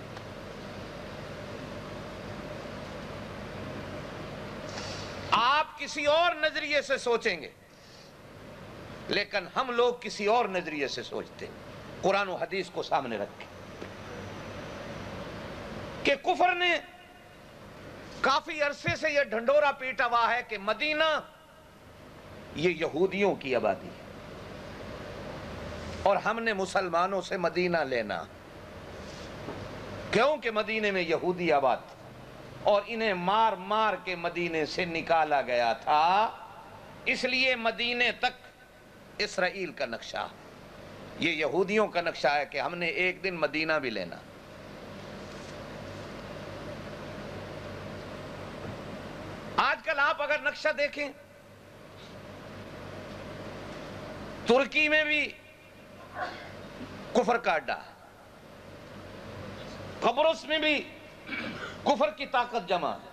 آپ کسی اور نظریے سے سوچیں گے لیکن ہم لوگ کسی اور نظریے سے سوچتے، قرآن و حدیث کو سامنے رکھ کے، کہ کفر نے کافی عرصے سے یہ ڈھنڈورا پیٹا ہوا ہے کہ مدینہ یہ یہودیوں کی آبادی ہے اور ہم نے مسلمانوں سے مدینہ لینا، کیونکہ مدینے میں یہودی آباد تھے اور انہیں مار مار کے مدینے سے نکالا گیا تھا، اس لیے مدینے تک اسرائیل کا نقشہ، یہ یہودیوں کا نقشہ ہے کہ ہم نے ایک دن مدینہ بھی لینا۔ آج کل آپ اگر نقشہ دیکھیں ترکی میں بھی کفر کا اڈا ہے، قبرص میں بھی کفر کی طاقت جمع ہے،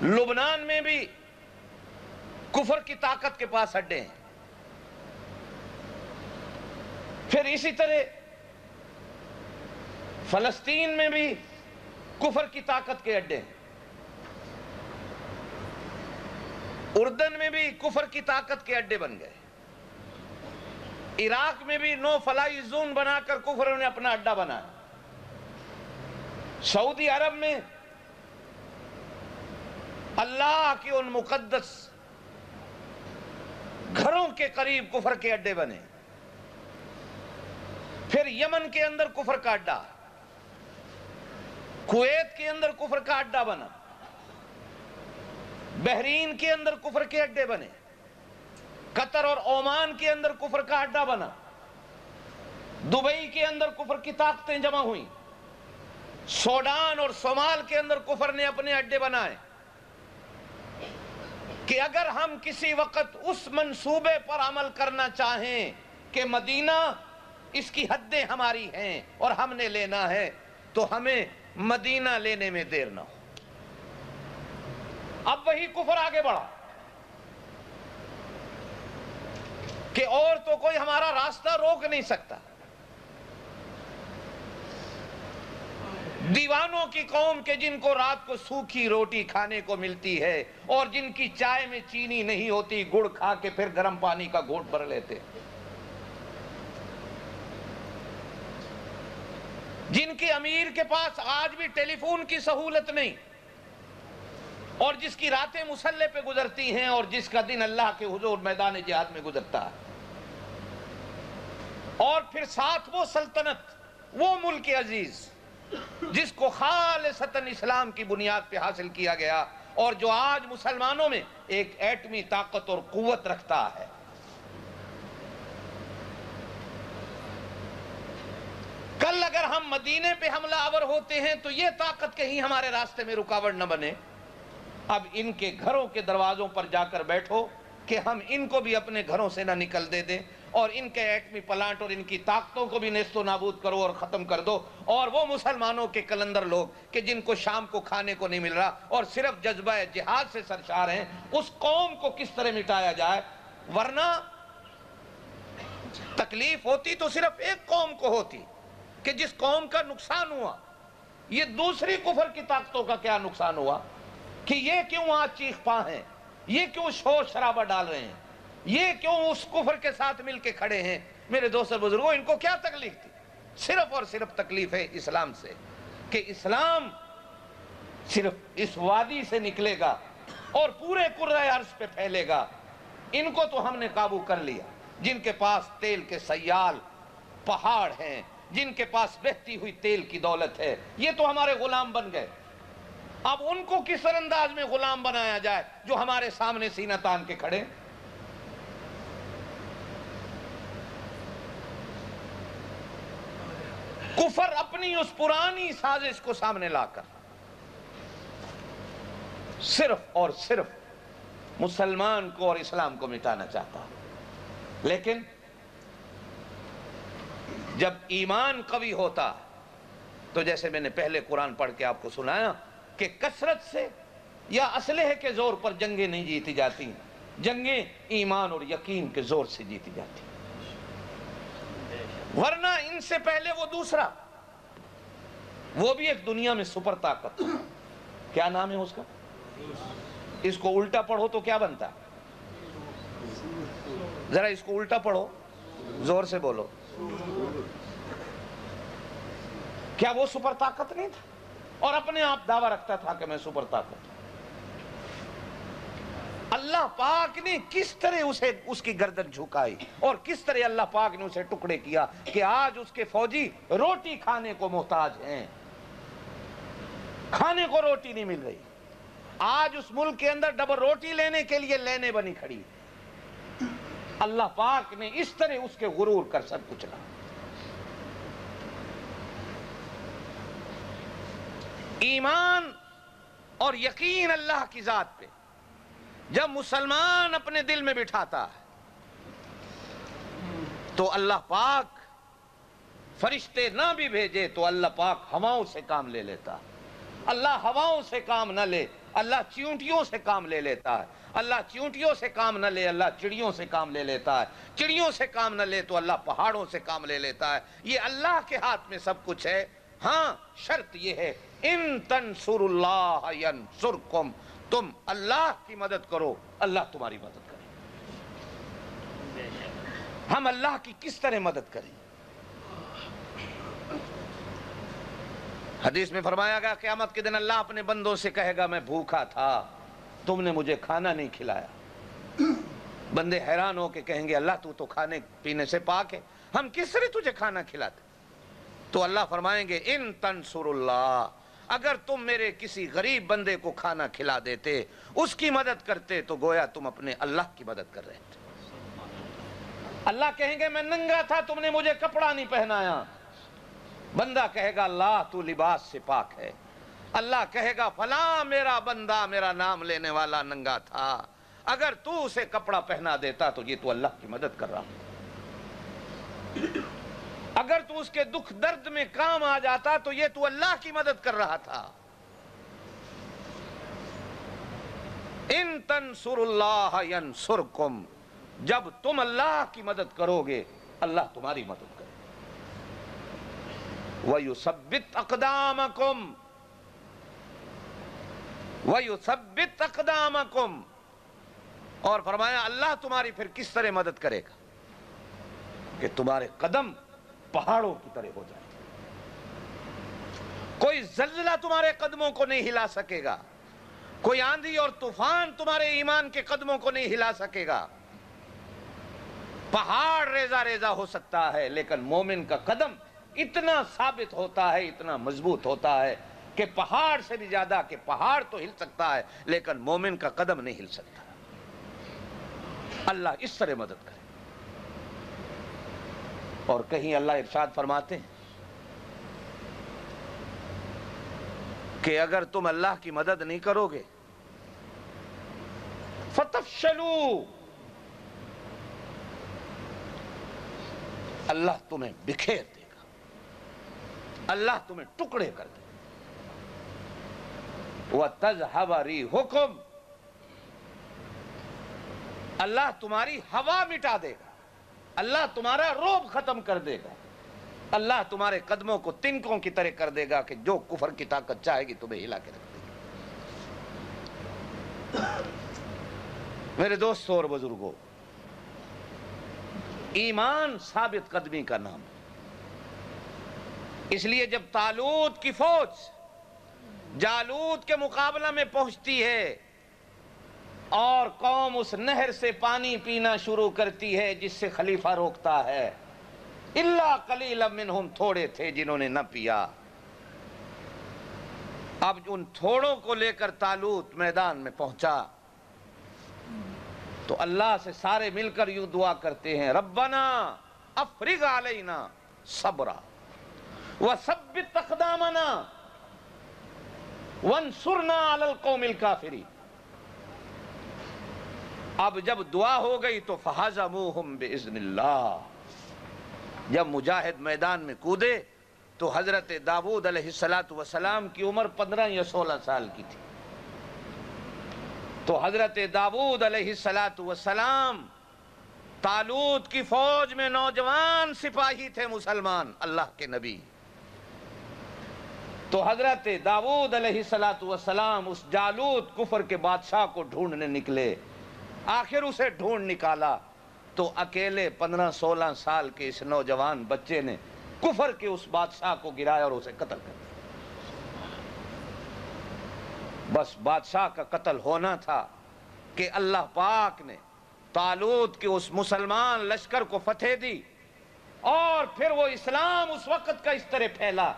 لبنان میں بھی کفر کی طاقت کے پاس اڈے ہیں، پھر اسی طرح فلسطین میں بھی کفر کی طاقت کے اڈے ہیں، اردن میں بھی کفر کی طاقت کے اڈے بن گئے، عراق میں بھی نو فلائی زون بنا کر کفر نے اپنا اڈا بنایا، سعودی عرب میں اللہ کے ان مقدس گھروں کے قریب کفر کے اڈے بنے، پھر یمن کے اندر کفر کا اڈا، کویت کے اندر کفر کا اڈا بنا، بحرین کے اندر کفر کے اڈے بنے، قطر اور عمان کے اندر کفر کا اڈا بنا، دبئی کے اندر کفر کی طاقتیں جمع ہوئیں، سوڈان اور صومال کے اندر کفر نے اپنے اڈے بنائے کہ اگر ہم کسی وقت اس منصوبے پر عمل کرنا چاہیں کہ مدینہ اس کی حدیں ہماری ہیں اور ہم نے لینا ہے تو ہمیں مدینہ لینے میں دیر نہ ہو. اب وہی کفر آگے بڑھا کہ اور تو کوئی ہمارا راستہ روک نہیں سکتا. دیوانوں کی قوم کے جن کو رات کو سوکھی روٹی کھانے کو ملتی ہے اور جن کی چائے میں چینی نہیں ہوتی، گڑ کھا کے پھر گرم پانی کا گھونٹ بھر لیتے، جن کی امیر کے پاس آج بھی ٹیلی فون کی سہولت نہیں، اور جس کی راتیں مسلح پہ گزرتی ہیں اور جس کا دن اللہ کے حضور میدان جہاد میں گزرتا ہے، اور پھر ساتھ وہ سلطنت، وہ ملک عزیز جس کو خالصتاً اسلام کی بنیاد پہ حاصل کیا گیا اور جو آج مسلمانوں میں ایک ایٹمی طاقت اور قوت رکھتا ہے. کل اگر ہم مدینے پہ حملہ آور ہوتے ہیں تو یہ طاقت کہیں ہمارے راستے میں رکاوٹ نہ بنے. اب ان کے گھروں کے دروازوں پر جا کر بیٹھو کہ ہم ان کو بھی اپنے گھروں سے نہ نکل دیں اور ان کے ایٹمی پلانٹ اور ان کی طاقتوں کو بھی نیست و نابود کرو اور ختم کر دو. اور وہ مسلمانوں کے کلندر لوگ کہ جن کو شام کو کھانے کو نہیں مل رہا اور صرف جذبہ جہاد سے سرشار ہیں، اس قوم کو کس طرح مٹایا جائے. ورنہ تکلیف ہوتی تو صرف ایک قوم کو ہوتی کہ جس قوم کا نقصان ہوا. یہ دوسری کفر کی طاقتوں کا کیا نقصان ہوا کہ یہ کیوں آج چیخ پاں ہیں، یہ کیوں شور شرابہ ڈال رہے ہیں، یہ کیوں اس کفر کے ساتھ مل کے کھڑے ہیں. میرے دوست اور بزرگوں، ان کو کیا تکلیف تھی؟ صرف اور صرف تکلیف ہے اسلام سے کہ اسلام صرف اس وادی سے نکلے گا اور پورے کرۂ ارض پہ پھیلے گا. ان کو تو ہم نے قابو کر لیا، جن کے پاس تیل کے سیال پہاڑ ہیں، جن کے پاس بہتی ہوئی تیل کی دولت ہے، یہ تو ہمارے غلام بن گئے. اب ان کو کس انداز میں غلام بنایا جائے جو ہمارے سامنے سینہ تان کے کھڑے. کفر اپنی اس پرانی سازش کو سامنے لا کر صرف اور صرف مسلمان کو اور اسلام کو مٹانا چاہتا. لیکن جب ایمان قوی ہوتا تو جیسے میں نے پہلے قرآن پڑھ کے آپ کو سنایا کہ کثرت سے یا اسلحے کے زور پر جنگیں نہیں جیتی جاتی، جنگیں ایمان اور یقین کے زور سے جیتی جاتی. ورنہ ان سے پہلے وہ دوسرا، وہ بھی ایک دنیا میں سپر طاقت، کیا نام ہے اس کا؟ اس کو الٹا پڑھو تو کیا بنتا؟ ذرا اس کو الٹا پڑھو، زور سے بولو. کیا وہ سپر طاقت نہیں تھا؟ اور اپنے آپ دعویٰ رکھتا تھا کہ میں سپر طاقت. اللہ پاک نے کس طرح اس کی گردن جھکائی اور کس طرح اللہ پاک نے اسے ٹکڑے کیا کہ آج اس کے فوجی روٹی کھانے کو محتاج ہیں، کھانے کو روٹی نہیں مل رہی. آج اس ملک کے اندر ڈبل روٹی لینے کے لیے لینے بنی کھڑی. اللہ پاک نے اس طرح اس کے غرور کر سب کچھ لا. ایمان اور یقین اللہ کی ذات پہ جب مسلمان اپنے دل میں بٹھاتا ہے تو اللہ پاک فرشتے نہ بھی بھیجے تو اللہ پاک ہواؤں سے کام لے لیتا. اللہ ہواؤں سے کام نہ لے، اللہ چیونٹیوں سے کام لے لیتا ہے. اللہ چیونٹیوں سے کام نہ لے، اللہ چڑیوں سے کام لے لیتا ہے. چڑیوں سے کام نہ لے تو اللہ پہاڑوں سے کام لے لیتا ہے. یہ اللہ کے ہاتھ میں سب کچھ ہے. ہاں شرط یہ ہے ان تنصروا اللہ ینصرکم، تم اللہ کی مدد کرو اللہ تمہاری مدد کرے. ہم اللہ کی کس طرح مدد کریں؟ حدیث میں فرمایا گیا قیامت کے دن اللہ اپنے بندوں سے کہے گا میں بھوکا تھا، تم نے مجھے کھانا نہیں کھلایا. بندے حیران ہو کے کہیں گے اللہ تو کھانے پینے سے پاک ہے، ہم کس طرح تجھے کھانا کھلاتے؟ تو اللہ فرمائیں گے ان تنصروا اللہ، اگر تم میرے کسی غریب بندے کو کھانا کھلا دیتے، اس کی مدد کرتے تو گویا تم اپنے اللہ کی مدد کر رہے تھے. اللہ کہیں گے میں ننگا تھا، تم نے مجھے کپڑا نہیں پہنایا. بندہ کہے گا اللہ تو لباس سے پاک ہے، اللہ کہے گا فلاں میرا بندہ میرا نام لینے والا ننگا تھا، اگر تو اسے کپڑا پہنا دیتا تو یہ تو اللہ کی مدد کر رہا، اگر تو اس کے دکھ درد میں کام آ جاتا تو یہ تو اللہ کی مدد کر رہا تھا۔ ان تنصر اللہ ینصرکم، جب تم اللہ کی مدد کرو گے اللہ تمہاری مدد کرے گا۔ وَيُثَبِّتْ أَقْدَامَكُمْ وَيُثَبِّتْ أَقْدَامَكُمْ، اور فرمایا اللہ تمہاری پھر کس طرح مدد کرے گا کہ تمہارے قدم پہاڑوں کی طرح ہو جائے، کوئی زلزلہ تمہارے قدموں کو نہیں ہلا سکے گا، کوئی آندھی اور طوفان تمہارے ایمان کے قدموں کو نہیں ہلا سکے گا۔ پہاڑ ریزہ ریزہ ہو سکتا ہے لیکن مومن کا قدم اتنا ثابت ہوتا ہے، اتنا مضبوط ہوتا ہے کہ پہاڑ سے بھی زیادہ، کہ پہاڑ تو ہل سکتا ہے لیکن مومن کا قدم نہیں ہل سکتا۔ اللہ اس طرح مدد کرے۔ اور کہیں اللہ ارشاد فرماتے ہیں کہ اگر تم اللہ کی مدد نہیں کرو گے فَتَفْشَلُوا، اللہ تمہیں بکھیر دے گا، اللہ تمہیں ٹکڑے کر دے گا۔ وَتَذْهَبَ رِيحُكُمْ، اللہ تمہاری ہوا مٹا دے گا، اللہ تمہارا رعب ختم کر دے گا، اللہ تمہارے قدموں کو تنکوں کی طرح کر دے گا کہ جو کفر کی طاقت چاہے گی تمہیں ہلا کے رکھ دے گا۔ میرے دوستوں اور بزرگوں، ایمان ثابت قدمی کا نام ہے۔ اس لیے جب طالوت کی فوج جالوت کے مقابلہ میں پہنچتی ہے اور قوم اس نہر سے پانی پینا شروع کرتی ہے جس سے خلیفہ روکتا ہے، اِلَّا قَلِيلًا مِّنْهُمْ، تھوڑے تھے جنہوں نے نہ پیا۔ اب ان تھوڑوں کو لے کر طالوت میدان میں پہنچا تو اللہ سے سارے مل کر یوں دعا کرتے ہیں، ربنا افرغ علینا صبرا وثبت اقدامنا وانصرنا علی القوم الکافرین۔ اب جب دعا ہو گئی تو فہزموہم باذن اللہ، جب مجاہد میدان میں کودے تو حضرت داؤد علیہ السلام کی عمر 15 یا 16 سال کی تھی، تو حضرت داؤد علیہ السلام طالوت کی فوج میں نوجوان سپاہی تھے مسلمان، اللہ کے نبی۔ تو حضرت داؤد علیہ السلام اس جالوت کفر کے بادشاہ کو ڈھونڈنے نکلے، آخر اسے ڈھونڈ نکالا تو اکیلے 15-16 سال کے اس نوجوان بچے نے کفر کے اس بادشاہ کو گرایا اور اسے قتل کر دیا۔ بس بادشاہ کا قتل ہونا تھا کہ اللہ پاک نے طالوت کے اس مسلمان لشکر کو فتح دی، اور پھر وہ اسلام اس وقت کا اس طرح پھیلا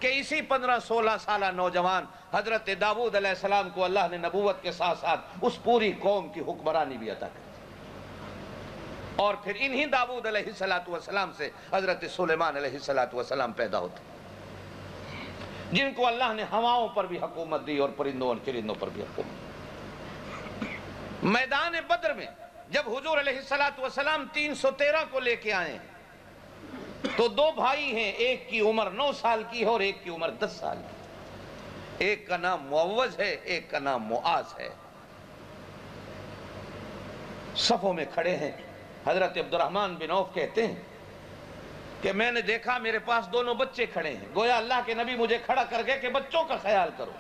کہ اسی 15-16 سالہ نوجوان حضرت داؤد علیہ السلام کو اللہ نے نبوت کے ساتھ ساتھ اس پوری قوم کی حکمرانی بھی عطا کر دی، اور پھر انہی داؤد علیہ السلام سے حضرت سلیمان علیہ السلام پیدا ہوتے، جن کو اللہ نے ہواؤں پر بھی حکومت دی اور پرندوں اور چرندوں پر بھی حکومت دی۔ میدان بدر میں جب حضور علیہ السلام 313 کو لے کے آئے تو 2 بھائی ہیں، ایک کی عمر 9 سال کی ہے اور ایک کی عمر 10 سال کی، ایک کا نام معوذ ہے ایک کا نام معاذ ہے۔ صفوں میں کھڑے ہیں، حضرت عبدالرحمن بن عوف کہتے ہیں کہ میں نے دیکھا میرے پاس دونوں بچے کھڑے ہیں، گویا اللہ کے نبی مجھے کھڑا کر گئے کہ بچوں کا خیال کرو،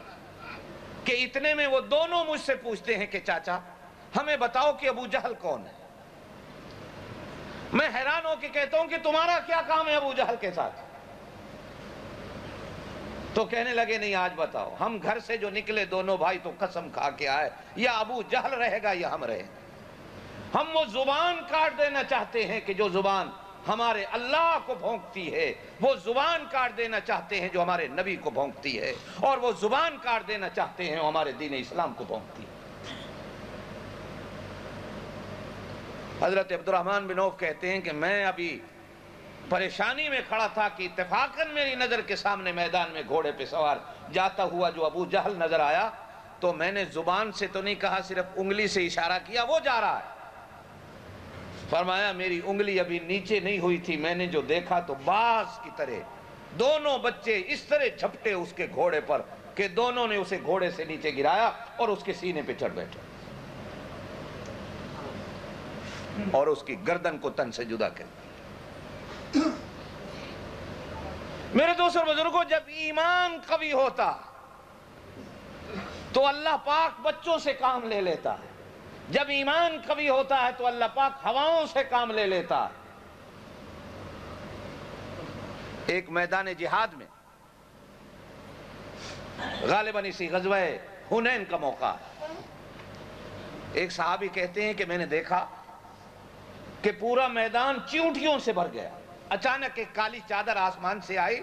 کہ اتنے میں وہ دونوں مجھ سے پوچھتے ہیں کہ چاچا ہمیں بتاؤ کہ ابو جہل کون ہے۔ میں حیران ہو کے کہتا ہوں کہ تمہارا کیا کام ہے ابو جہل کے ساتھ؟ تو کہنے لگے نہیں آج بتاؤ، ہم گھر سے جو نکلے دونوں بھائی تو قسم کھا کے آئے یا ابو جہل رہے گا یا ہم رہیں گے۔ ہم وہ زبان کاٹ دینا چاہتے ہیں کہ جو زبان ہمارے اللہ کو بھونکتی ہے، وہ زبان کاٹ دینا چاہتے ہیں جو ہمارے نبی کو بھونکتی ہے، اور وہ زبان کاٹ دینا چاہتے ہیں جو ہمارے دین اسلام کو بھونکتی ہے۔ حضرت عبدالرحمن بن عوف کہتے ہیں کہ میں ابھی پریشانی میں کھڑا تھا کہ اتفاقاً میری نظر کے سامنے میدان میں گھوڑے پہ سوار جاتا ہوا جو ابو جہل نظر آیا، تو میں نے زبان سے تو نہیں کہا، صرف انگلی سے اشارہ کیا، وہ جا رہا ہے۔ فرمایا میری انگلی ابھی نیچے نہیں ہوئی تھی، میں نے جو دیکھا تو باز کی طرح دونوں بچے اس طرح جھپٹے اس کے گھوڑے پر کہ دونوں نے اسے گھوڑے سے نیچے گرایا اور اس کے سینے پہ چڑھ بیٹھے اور اس کی گردن کو تن سے جدا کر دیا۔ میرے دوست اور بزرگوں، جب ایمان قوی ہوتا تو اللہ پاک بچوں سے کام لے لیتا ہے، جب ایمان قوی ہوتا ہے تو اللہ پاک ہواؤں سے کام لے لیتا ہے۔ ایک میدان جہاد میں غالباً اسی غزوہ حنین کا موقع ہے، ایک صحابی کہتے ہیں کہ میں نے دیکھا کہ پورا میدان چیونٹیوں سے بھر گیا۔ اچانک ایک کالی چادر آسمان سے آئی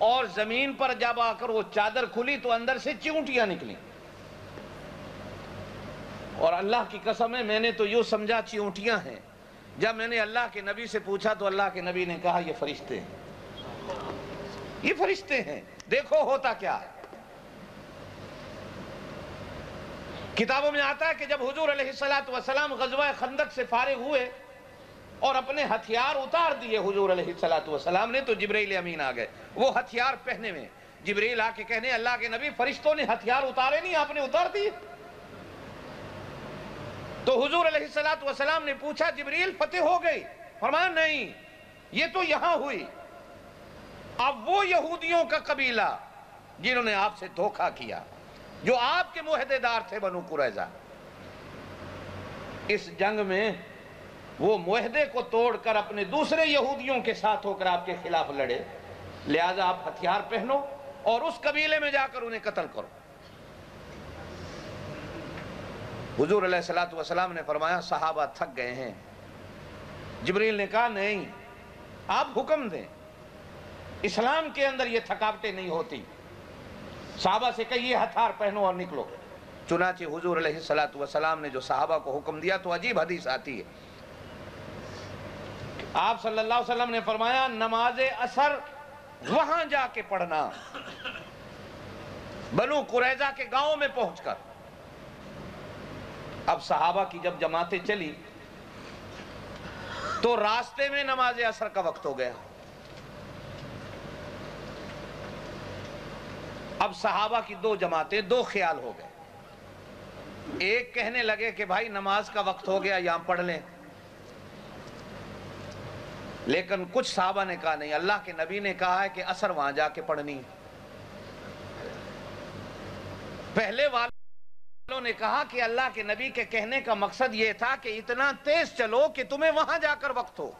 اور زمین پر جب آ کر وہ چادر کھلی تو اندر سے چیونٹیاں نکلیں، اور اللہ کی قسم ہے میں نے تو یوں سمجھا چیونٹیاں ہیں۔ جب میں نے اللہ کے نبی سے پوچھا تو اللہ کے نبی نے کہا یہ فرشتے ہیں، یہ فرشتے ہیں، دیکھو ہوتا کیا ہے۔ کتابوں میں آتا ہے کہ جب حضور علیہ السلام غزوہ خندق سے فارغ ہوئے اور اپنے ہتھیار اتار دیے حضور علیہ السلام نے، تو جبرائیل امین آ گئے، وہ ہتھیار پہنے میں۔ جبرائیل آ کے کہنے اللہ کے نبی فرشتوں نے ہتھیار اتارے نہیں، آپ نے اتار دیے۔ تو حضور علیہ السلام نے پوچھا جبرائیل فتح ہو گئی؟ فرمایا نہیں، یہ تو یہاں ہوئی۔ اب وہ یہودیوں کا قبیلہ جنہوں نے آپ سے دھوکہ کیا، جو آپ کے معاہدے دار تھے بنو قریظہ، اس جنگ میں وہ معاہدے کو توڑ کر اپنے دوسرے یہودیوں کے ساتھ ہو کر آپ کے خلاف لڑے، لہذا آپ ہتھیار پہنو اور اس قبیلے میں جا کر انہیں قتل کرو۔ حضور علیہ السلام نے فرمایا صحابہ تھک گئے ہیں۔ جبریل نے کہا نہیں، آپ حکم دیں، اسلام کے اندر یہ تھکاوٹیں نہیں ہوتی، صحابہ سے کہیے ہتھیار پہنو اور نکلو۔ چنانچہ حضور علیہ السلام نے جو صحابہ کو حکم دیا تو عجیب حدیث آتی ہے، آپ صلی اللہ علیہ وسلم نے فرمایا نماز عصر وہاں جا کے پڑھنا، بنو قریظہ کے گاؤں میں پہنچ کر۔ اب صحابہ کی جب جماعتیں چلی تو راستے میں نماز عصر کا وقت ہو گیا۔ اب صحابہ کی دو جماعتیں، دو خیال ہو گئے، ایک کہنے لگے کہ بھائی نماز کا وقت ہو گیا یہاں پڑھ لیں، لیکن کچھ صحابہ نے کہا نہیں، اللہ کے نبی نے کہا ہے کہ عصر وہاں جا کے پڑھنی۔ پہلے والوں نے کہا کہ اللہ کے نبی کے کہنے کا مقصد یہ تھا کہ اتنا تیز چلو کہ تمہیں وہاں جا کر وقت ہو،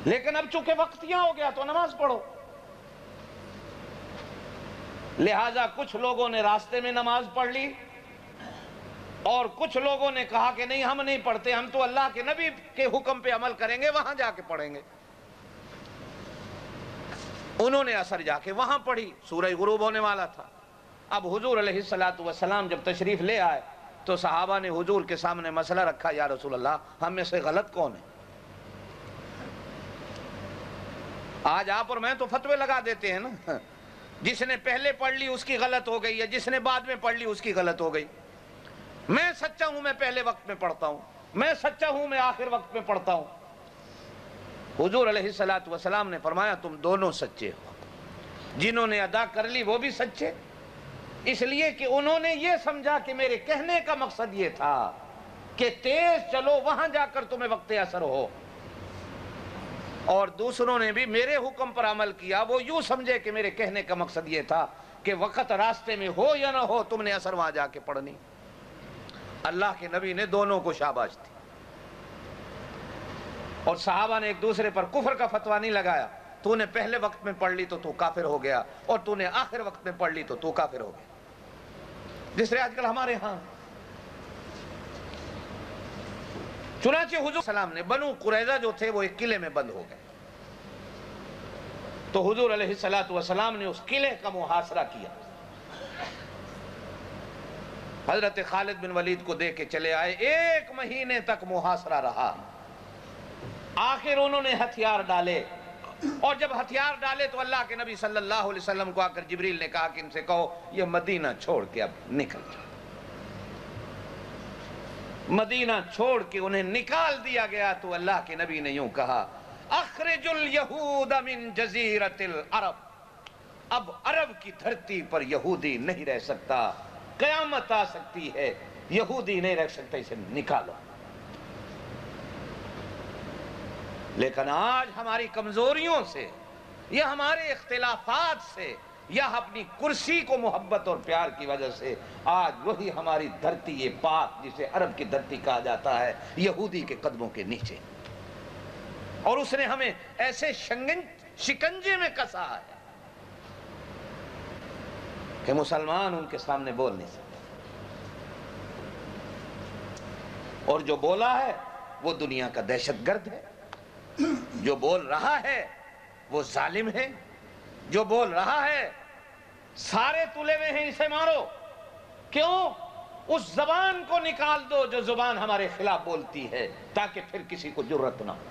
لیکن اب چونکہ وقت یہاں ہو گیا تو نماز پڑھو۔ لہٰذا کچھ لوگوں نے راستے میں نماز پڑھ لی اور کچھ لوگوں نے کہا کہ نہیں ہم نہیں پڑھتے، ہم تو اللہ کے نبی کے حکم پہ عمل کریں گے، وہاں جا کے پڑھیں گے۔ انہوں نے عصر جا کے وہاں پڑھی، سورج غروب ہونے والا تھا۔ اب حضور علیہ السلام جب تشریف لے آئے تو صحابہ نے حضور کے سامنے مسئلہ رکھا، یا رسول اللہ ہم میں سے غلط کون ہے؟ آج آپ اور میں تو فتوے لگا دیتے ہیں نا، جس نے پہلے پڑھ لی اس کی غلط ہو گئی، یا جس نے بعد میں پڑھ لی اس کی غلط ہو گئی۔ میں سچا ہوں میں پہلے وقت میں پڑھتا ہوں، میں سچا ہوں میں آخر وقت میں پڑھتا ہوں۔ حضور علیہ السلام نے فرمایا تم دونوں سچے ہو، جنہوں نے ادا کر لی وہ بھی سچے، اس لیے کہ انہوں نے یہ سمجھا کہ میرے کہنے کا مقصد یہ تھا کہ تیز چلو وہاں جا کر تمہیں وقت عصر ہو، اور دوسروں نے بھی میرے حکم پر عمل کیا، وہ یوں سمجھے کہ میرے کہنے کا مقصد یہ تھا کہ وقت راستے میں ہو یا نہ ہو تم نے عصر وہاں جا کے پڑھنی۔ اللہ کے نبی نے دونوں کو شاباش دی، اور صحابہ نے ایک دوسرے پر کفر کا فتویٰ نہیں لگایا، تو نے پہلے وقت میں پڑھ لی تو تو کافر ہو گیا، اور تو نے آخر وقت میں پڑھ لی تو تو کافر ہو گیا، جس طرح آج کل ہمارے ہاں۔ چنانچہ حضور السلام نے بنو قریظہ جو تھے وہ ایک قلعے میں بند ہو گئے، تو حضور علیہ السلام نے اس قلعے کا محاصرہ کیا، حضرت خالد بن ولید کو دے کے چلے آئے، 1 مہینے تک محاصرہ رہا۔ آخر انہوں نے ہتھیار ڈالے، اور جب ہتھیار ڈالے تو اللہ کے نبی صلی اللہ علیہ وسلم کو آ کر جبریل نے کہا کہ ان سے کہو یہ مدینہ چھوڑ کے اب نکل جاؤ۔ مدینہ چھوڑ کے انہیں نکال دیا گیا تو اللہ کے نبی نے یوں کہا اخرج الیہود من جزیرۃ العرب، اب عرب کی دھرتی پر یہودی نہیں رہ سکتا، قیامت آ سکتی ہے، یہودی نہیں رہ سکتا، اسے نکالو۔ لیکن آج ہماری کمزوریوں سے یا ہمارے اختلافات سے یا اپنی کرسی کو محبت اور پیار کی وجہ سے آج وہی ہماری دھرتی یہ پاک جسے عرب کی دھرتی کہا جاتا ہے یہودی کے قدموں کے نیچے، اور اس نے ہمیں ایسے شکنجے میں کسا ہے کہ مسلمان ان کے سامنے بول نہیں سکتے، اور جو بولا ہے وہ دنیا کا دہشت گرد ہے، جو بول رہا ہے وہ ظالم ہے، جو بول رہا ہے سارے تلے ہوئے ہیں اسے مارو۔ کیوں؟ اس زبان کو نکال دو جو زبان ہمارے خلاف بولتی ہے، تاکہ پھر کسی کو جرأت نہ ہو۔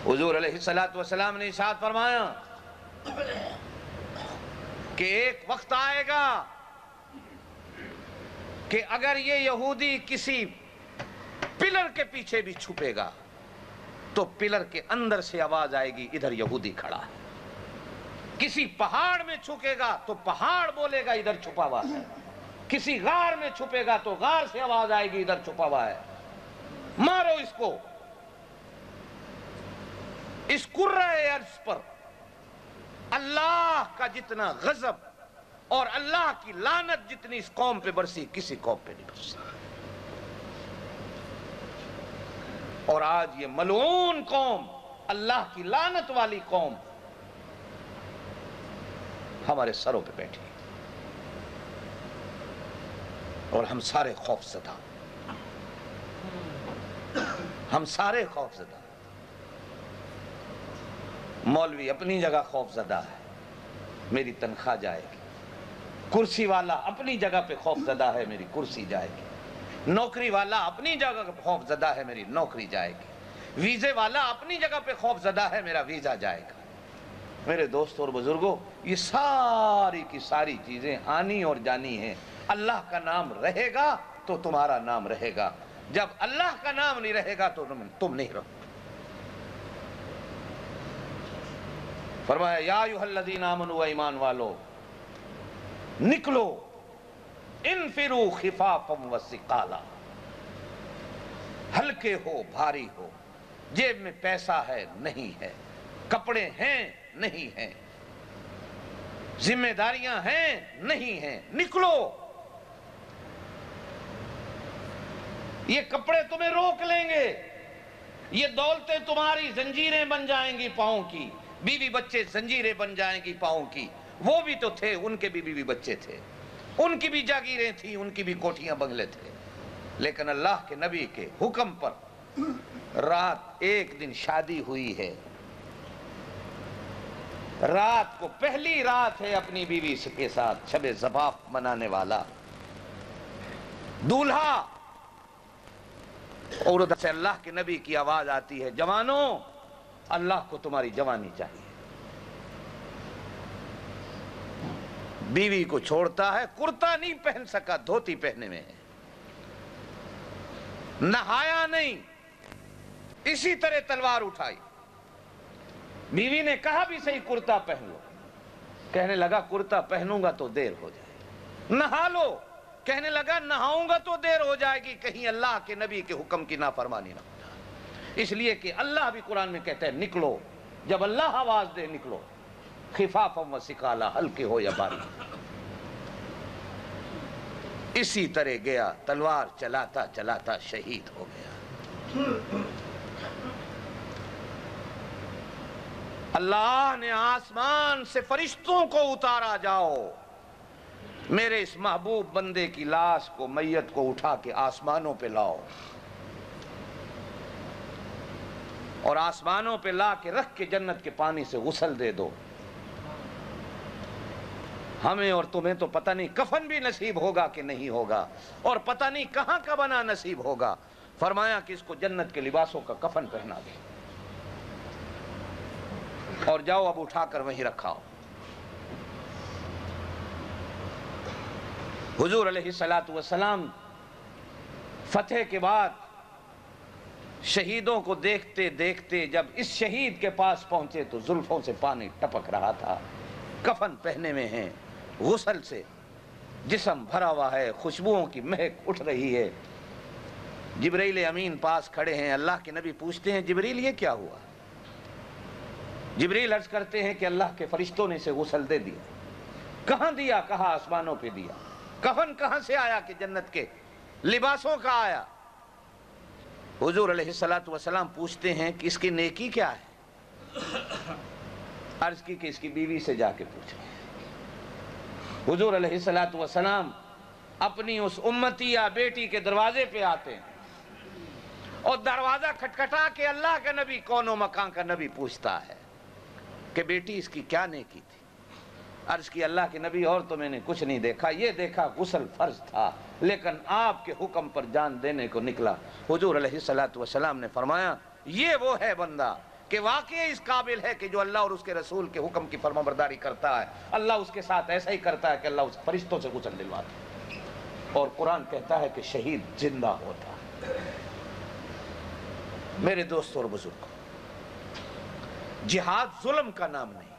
حضور علیہ السلام نے ارشاد فرمایا کہ ایک وقت آئے گا کہ اگر یہ یہودی کسی پلر کے پیچھے بھی چھپے گا تو پلر کے اندر سے آواز آئے گی ادھر یہودی کھڑا ہے، کسی پہاڑ میں چھپے گا تو پہاڑ بولے گا ادھر چھپا ہوا ہے، کسی غار میں چھپے گا تو غار سے آواز آئے گی ادھر چھپا ہوا ہے، مارو اس کو۔ اس کرۂ ارض پر اللہ کا جتنا غضب اور اللہ کی لعنت جتنی اس قوم پہ برسی کسی قوم پہ نہیں برسی، اور آج یہ ملعون قوم، اللہ کی لعنت والی قوم ہمارے سروں پہ بیٹھی اور ہم سارے خوف زدہ، ہم سارے خوف زدہ۔ مولوی اپنی جگہ خوف زدہ ہے، میری تنخواہ جائے گی، کرسی والا اپنی جگہ پہ خوف زدہ ہے، میری کرسی جائے گی، نوکری والا اپنی جگہ پہ خوف زدہ ہے، میری نوکری جائے گی، ویزے والا اپنی جگہ پہ خوف زدہ ہے، میرا ویزا جائے گا۔ میرے دوستوں اور بزرگوں، یہ ساری کی ساری چیزیں آنی اور جانی ہیں۔ اللہ کا نام رہے گا تو تمہارا نام رہے گا، جب اللہ کا نام نہیں رہے گا تو تم نہیں رہو۔ فرمایا یا ایھا الذین آمنوا، ایمان والو نکلو، انفروا خفافا وثقالا، ہلکے ہو بھاری ہو، جیب میں پیسہ ہے نہیں ہے، کپڑے ہیں نہیں ہیں، ذمہ داریاں ہیں نہیں ہیں، نکلو۔ یہ کپڑے تمہیں روک لیں گے، یہ دولتیں تمہاری زنجیریں بن جائیں گی پاؤں کی، بیوی بچے زنجیریں بن جائیں گی پاؤں کی۔ وہ بھی تو تھے، ان کے بھی بیوی بچے تھے، ان کی بھی جاگیریں تھیں، ان کی بھی کوٹھیاں بنگلے تھے، لیکن اللہ کے نبی کے حکم پر رات ایک دن شادی ہوئی ہے، رات کو پہلی رات ہے اپنی بیوی کے ساتھ شب زفاف منانے والا دولہا، اور ادھر سے اللہ کے نبی کی آواز آتی ہے جوانوں اللہ کو تمہاری جوانی چاہیے۔ بیوی کو چھوڑتا ہے، کرتا نہیں پہن سکا، دھوتی پہنے میں ہے، نہایا نہیں، اسی طرح تلوار اٹھائی۔ بیوی نے کہا بھی صحیح کرتا پہن لو، کہنے لگا کرتا پہنوں گا تو دیر ہو جائے، نہا لو، کہنے لگا نہاؤں گا تو دیر ہو جائے گی، کہیں اللہ کے نبی کے حکم کی نافرمانی نہ ہو جائے۔ اس لیے کہ اللہ بھی قرآن میں کہتا ہے نکلو، جب اللہ آواز دے نکلو، خفافا وثقالا، ہلکے ہو یا بھاری۔ اسی طرح گیا، تلوار چلاتا چلاتا شہید ہو گیا۔ اللہ نے آسمان سے فرشتوں کو اتارا، جاؤ میرے اس محبوب بندے کی لاش کو، میت کو اٹھا کے آسمانوں پہ لاؤ، اور آسمانوں پہ لا کے رکھ کے جنت کے پانی سے غسل دے دو۔ ہمیں اور تمہیں تو پتہ نہیں کفن بھی نصیب ہوگا کہ نہیں ہوگا، اور پتہ نہیں کہاں کا بنا نصیب ہوگا۔ فرمایا کہ اس کو جنت کے لباسوں کا کفن پہنا دے اور جاؤ اب اٹھا کر وہیں رکھاؤ۔ حضور علیہ الصلوۃ والسلام فتح کے بعد شہیدوں کو دیکھتے دیکھتے جب اس شہید کے پاس پہنچے تو زلفوں سے پانی ٹپک رہا تھا، کفن پہنے میں ہیں، غسل سے جسم بھرا ہوا ہے، خوشبوؤں کی مہک اٹھ رہی ہے۔ جبرائیل امین پاس کھڑے ہیں، اللہ کے نبی پوچھتے ہیں جبرائیل یہ کیا ہوا؟ جبرائیل عرض کرتے ہیں کہ اللہ کے فرشتوں نے اسے غسل دے دیا۔ کہاں دیا؟ کہا آسمانوں پہ دیا۔ کفن کہاں سے آیا؟ کہ جنت کے لباسوں کا آیا۔ حضور علیہ الصلوۃ والسلام پوچھتے ہیں کہ اس کی نیکی کیا ہے؟ عرض کی کہ اس کی بیوی سے جا کے پوچھیں۔ حضور علیہ الصلوۃ والسلام اپنی اس امتی یا بیٹی کے دروازے پہ آتے ہیں اور دروازہ کھٹکھٹا کے اللہ کا نبی، کون و مکان کا نبی، پوچھتا ہے کہ بیٹی اس کی کیا نیکی تھی؟ عرض کی اللہ کے نبی اور تو میں نے کچھ نہیں دیکھا، یہ دیکھا غسل فرض تھا لیکن آپ کے حکم پر جان دینے کو نکلا۔ حضور علیہ الصلوۃ والسلام نے فرمایا یہ وہ ہے بندہ کہ واقعی اس قابل ہے کہ جو اللہ اور اس کے رسول کے حکم کی فرمانبرداری کرتا ہے، اللہ اس کے ساتھ ایسا ہی کرتا ہے کہ اللہ اس فرشتوں سے غسل دلواتا ہے۔ اور قرآن کہتا ہے کہ شہید زندہ ہوتا ہے۔ میرے دوستوں اور بزرگوں، جہاد ظلم کا نام نہیں،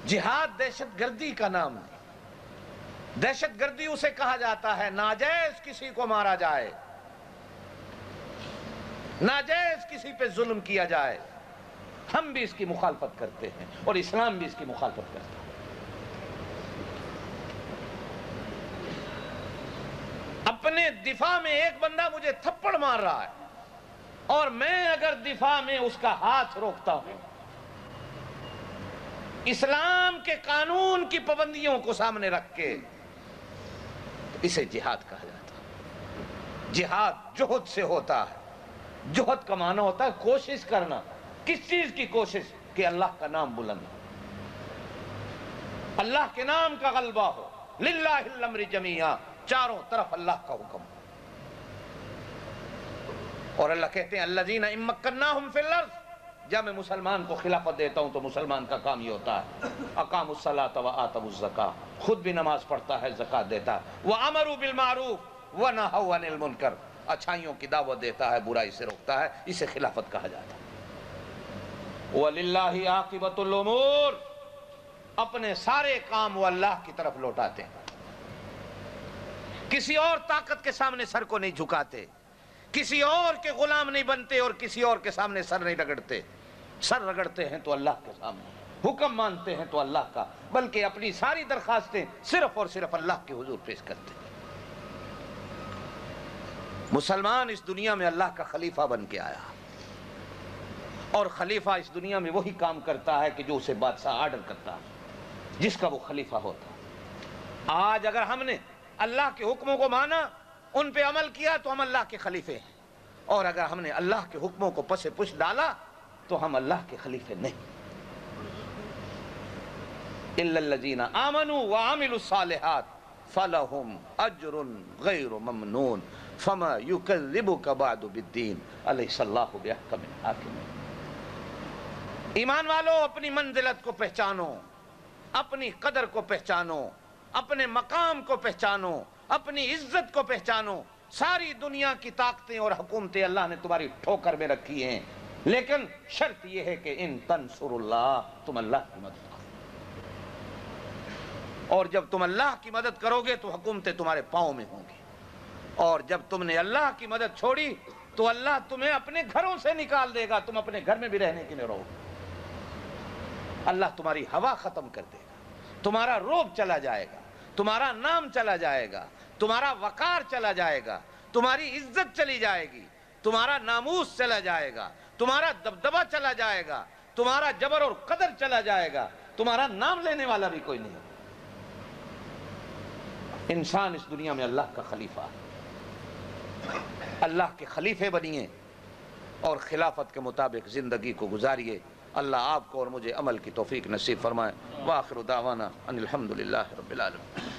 جہاد دہشت گردی کا نام نہیں۔ دہشت گردی اسے کہا جاتا ہے ناجائز کسی کو مارا جائے، ناجائز کسی پہ ظلم کیا جائے۔ ہم بھی اس کی مخالفت کرتے ہیں اور اسلام بھی اس کی مخالفت کرتا ہے۔ اپنے دفاع میں ایک بندہ مجھے تھپڑ مار رہا ہے اور میں اگر دفاع میں اس کا ہاتھ روکتا ہوں، اسلام کے قانون کی پابندیوں کو سامنے رکھ کے، تو اسے جہاد کہا جاتا ہے۔ جہاد جہد سے ہوتا ہے۔ جہد کا معنی ہوتا ہے کوشش کرنا۔ کس چیز کی کوشش؟ کہ اللہ کا نام بلند ہو، اللہ کے نام کا غلبہ ہو، للہ الامر جمیعا، چاروں طرف اللہ کا حکم۔ اور اللہ کہتے ہیں الذین ان مکناہم فی الارض، جب میں مسلمان کو خلافت دیتا ہوں تو مسلمان کا کام یہ ہوتا ہے اقاموا الصلاۃ وآتوا الزکاۃ، خود بھی نماز پڑھتا ہے، زکوٰۃ دیتا ہے، وامروا بالمعروف ونہوا عن المنکر، اچھائیوں کی دعوت دیتا ہے، برائی سے روکتا ہے۔ اسے خلافت کہا جاتا ہے۔ وَلِلَّهِ عَاقِبَةُ الْأُمُورِ، اپنے سارے کام وہ اللہ کی طرف لوٹاتے ہیں، کسی اور طاقت کے سامنے سر کو نہیں جھکاتے، کسی اور کے غلام نہیں بنتے اور کسی اور کے سامنے سر نہیں رگڑتے۔ سر رگڑتے ہیں تو اللہ کے سامنے، حکم مانتے ہیں تو اللہ کا، بلکہ اپنی ساری درخواستیں صرف اور صرف اللہ کے حضور پیش کرتے ہیں۔ مسلمان اس دنیا میں اللہ کا خلیفہ بن کے آیا، اور خلیفہ اس دنیا میں وہی کام کرتا ہے کہ جو اسے بادشاہ آرڈر کرتا ہے، جس کا وہ خلیفہ ہوتا ہے۔ آج اگر ہم نے اللہ کے حکموں کو مانا، ان پہ عمل کیا تو ہم اللہ کے خلیفے ہیں، اور اگر ہم نے اللہ کے حکموں کو پس پش ڈالا تو ہم اللہ کے خلیفے نہیں۔ الا الذین آمنوا وعملوا الصالحات فلہم اجر غیر ممنون فما یکذبک بعد بالدین الیس اللہ باحکم الحاکمین۔ ایمان والو، اپنی منزلت کو پہچانو، اپنی قدر کو پہچانو، اپنے مقام کو پہچانو، اپنی عزت کو پہچانو۔ ساری دنیا کی طاقتیں اور حکومتیں اللہ نے تمہاری ٹھوکر میں رکھی ہیں، لیکن شرط یہ ہے کہ ان تنصر اللہ، تم اللہ کی مدد کرو، اور جب تم اللہ کی مدد کرو گے تو حکومتیں تمہارے پاؤں میں ہوں گی، اور جب تم نے اللہ کی مدد چھوڑی تو اللہ تمہیں اپنے گھروں سے نکال دے گا، تم اپنے گھر میں بھی رہنے کے لیے رہو گے۔ اللہ تمہاری ہوا ختم کر دے گا، تمہارا روب چلا جائے گا، تمہارا نام چلا جائے گا، تمہارا وقار چلا جائے گا، تمہاری عزت چلی جائے گی، تمہارا ناموس چلا جائے گا، تمہارا دبدبہ چلا جائے گا، تمہارا جبر اور قدر چلا جائے گا، تمہارا نام لینے والا بھی کوئی نہیں ہوگا۔ انسان اس دنیا میں اللہ کا خلیفہ ہے، اللہ کے خلیفے بنیے اور خلافت کے مطابق زندگی کو گزاریے۔ اللہ آپ کو اور مجھے عمل کی توفیق نصیب فرمائے۔ وآخر دعوانا ان الحمدللہ رب العالمین۔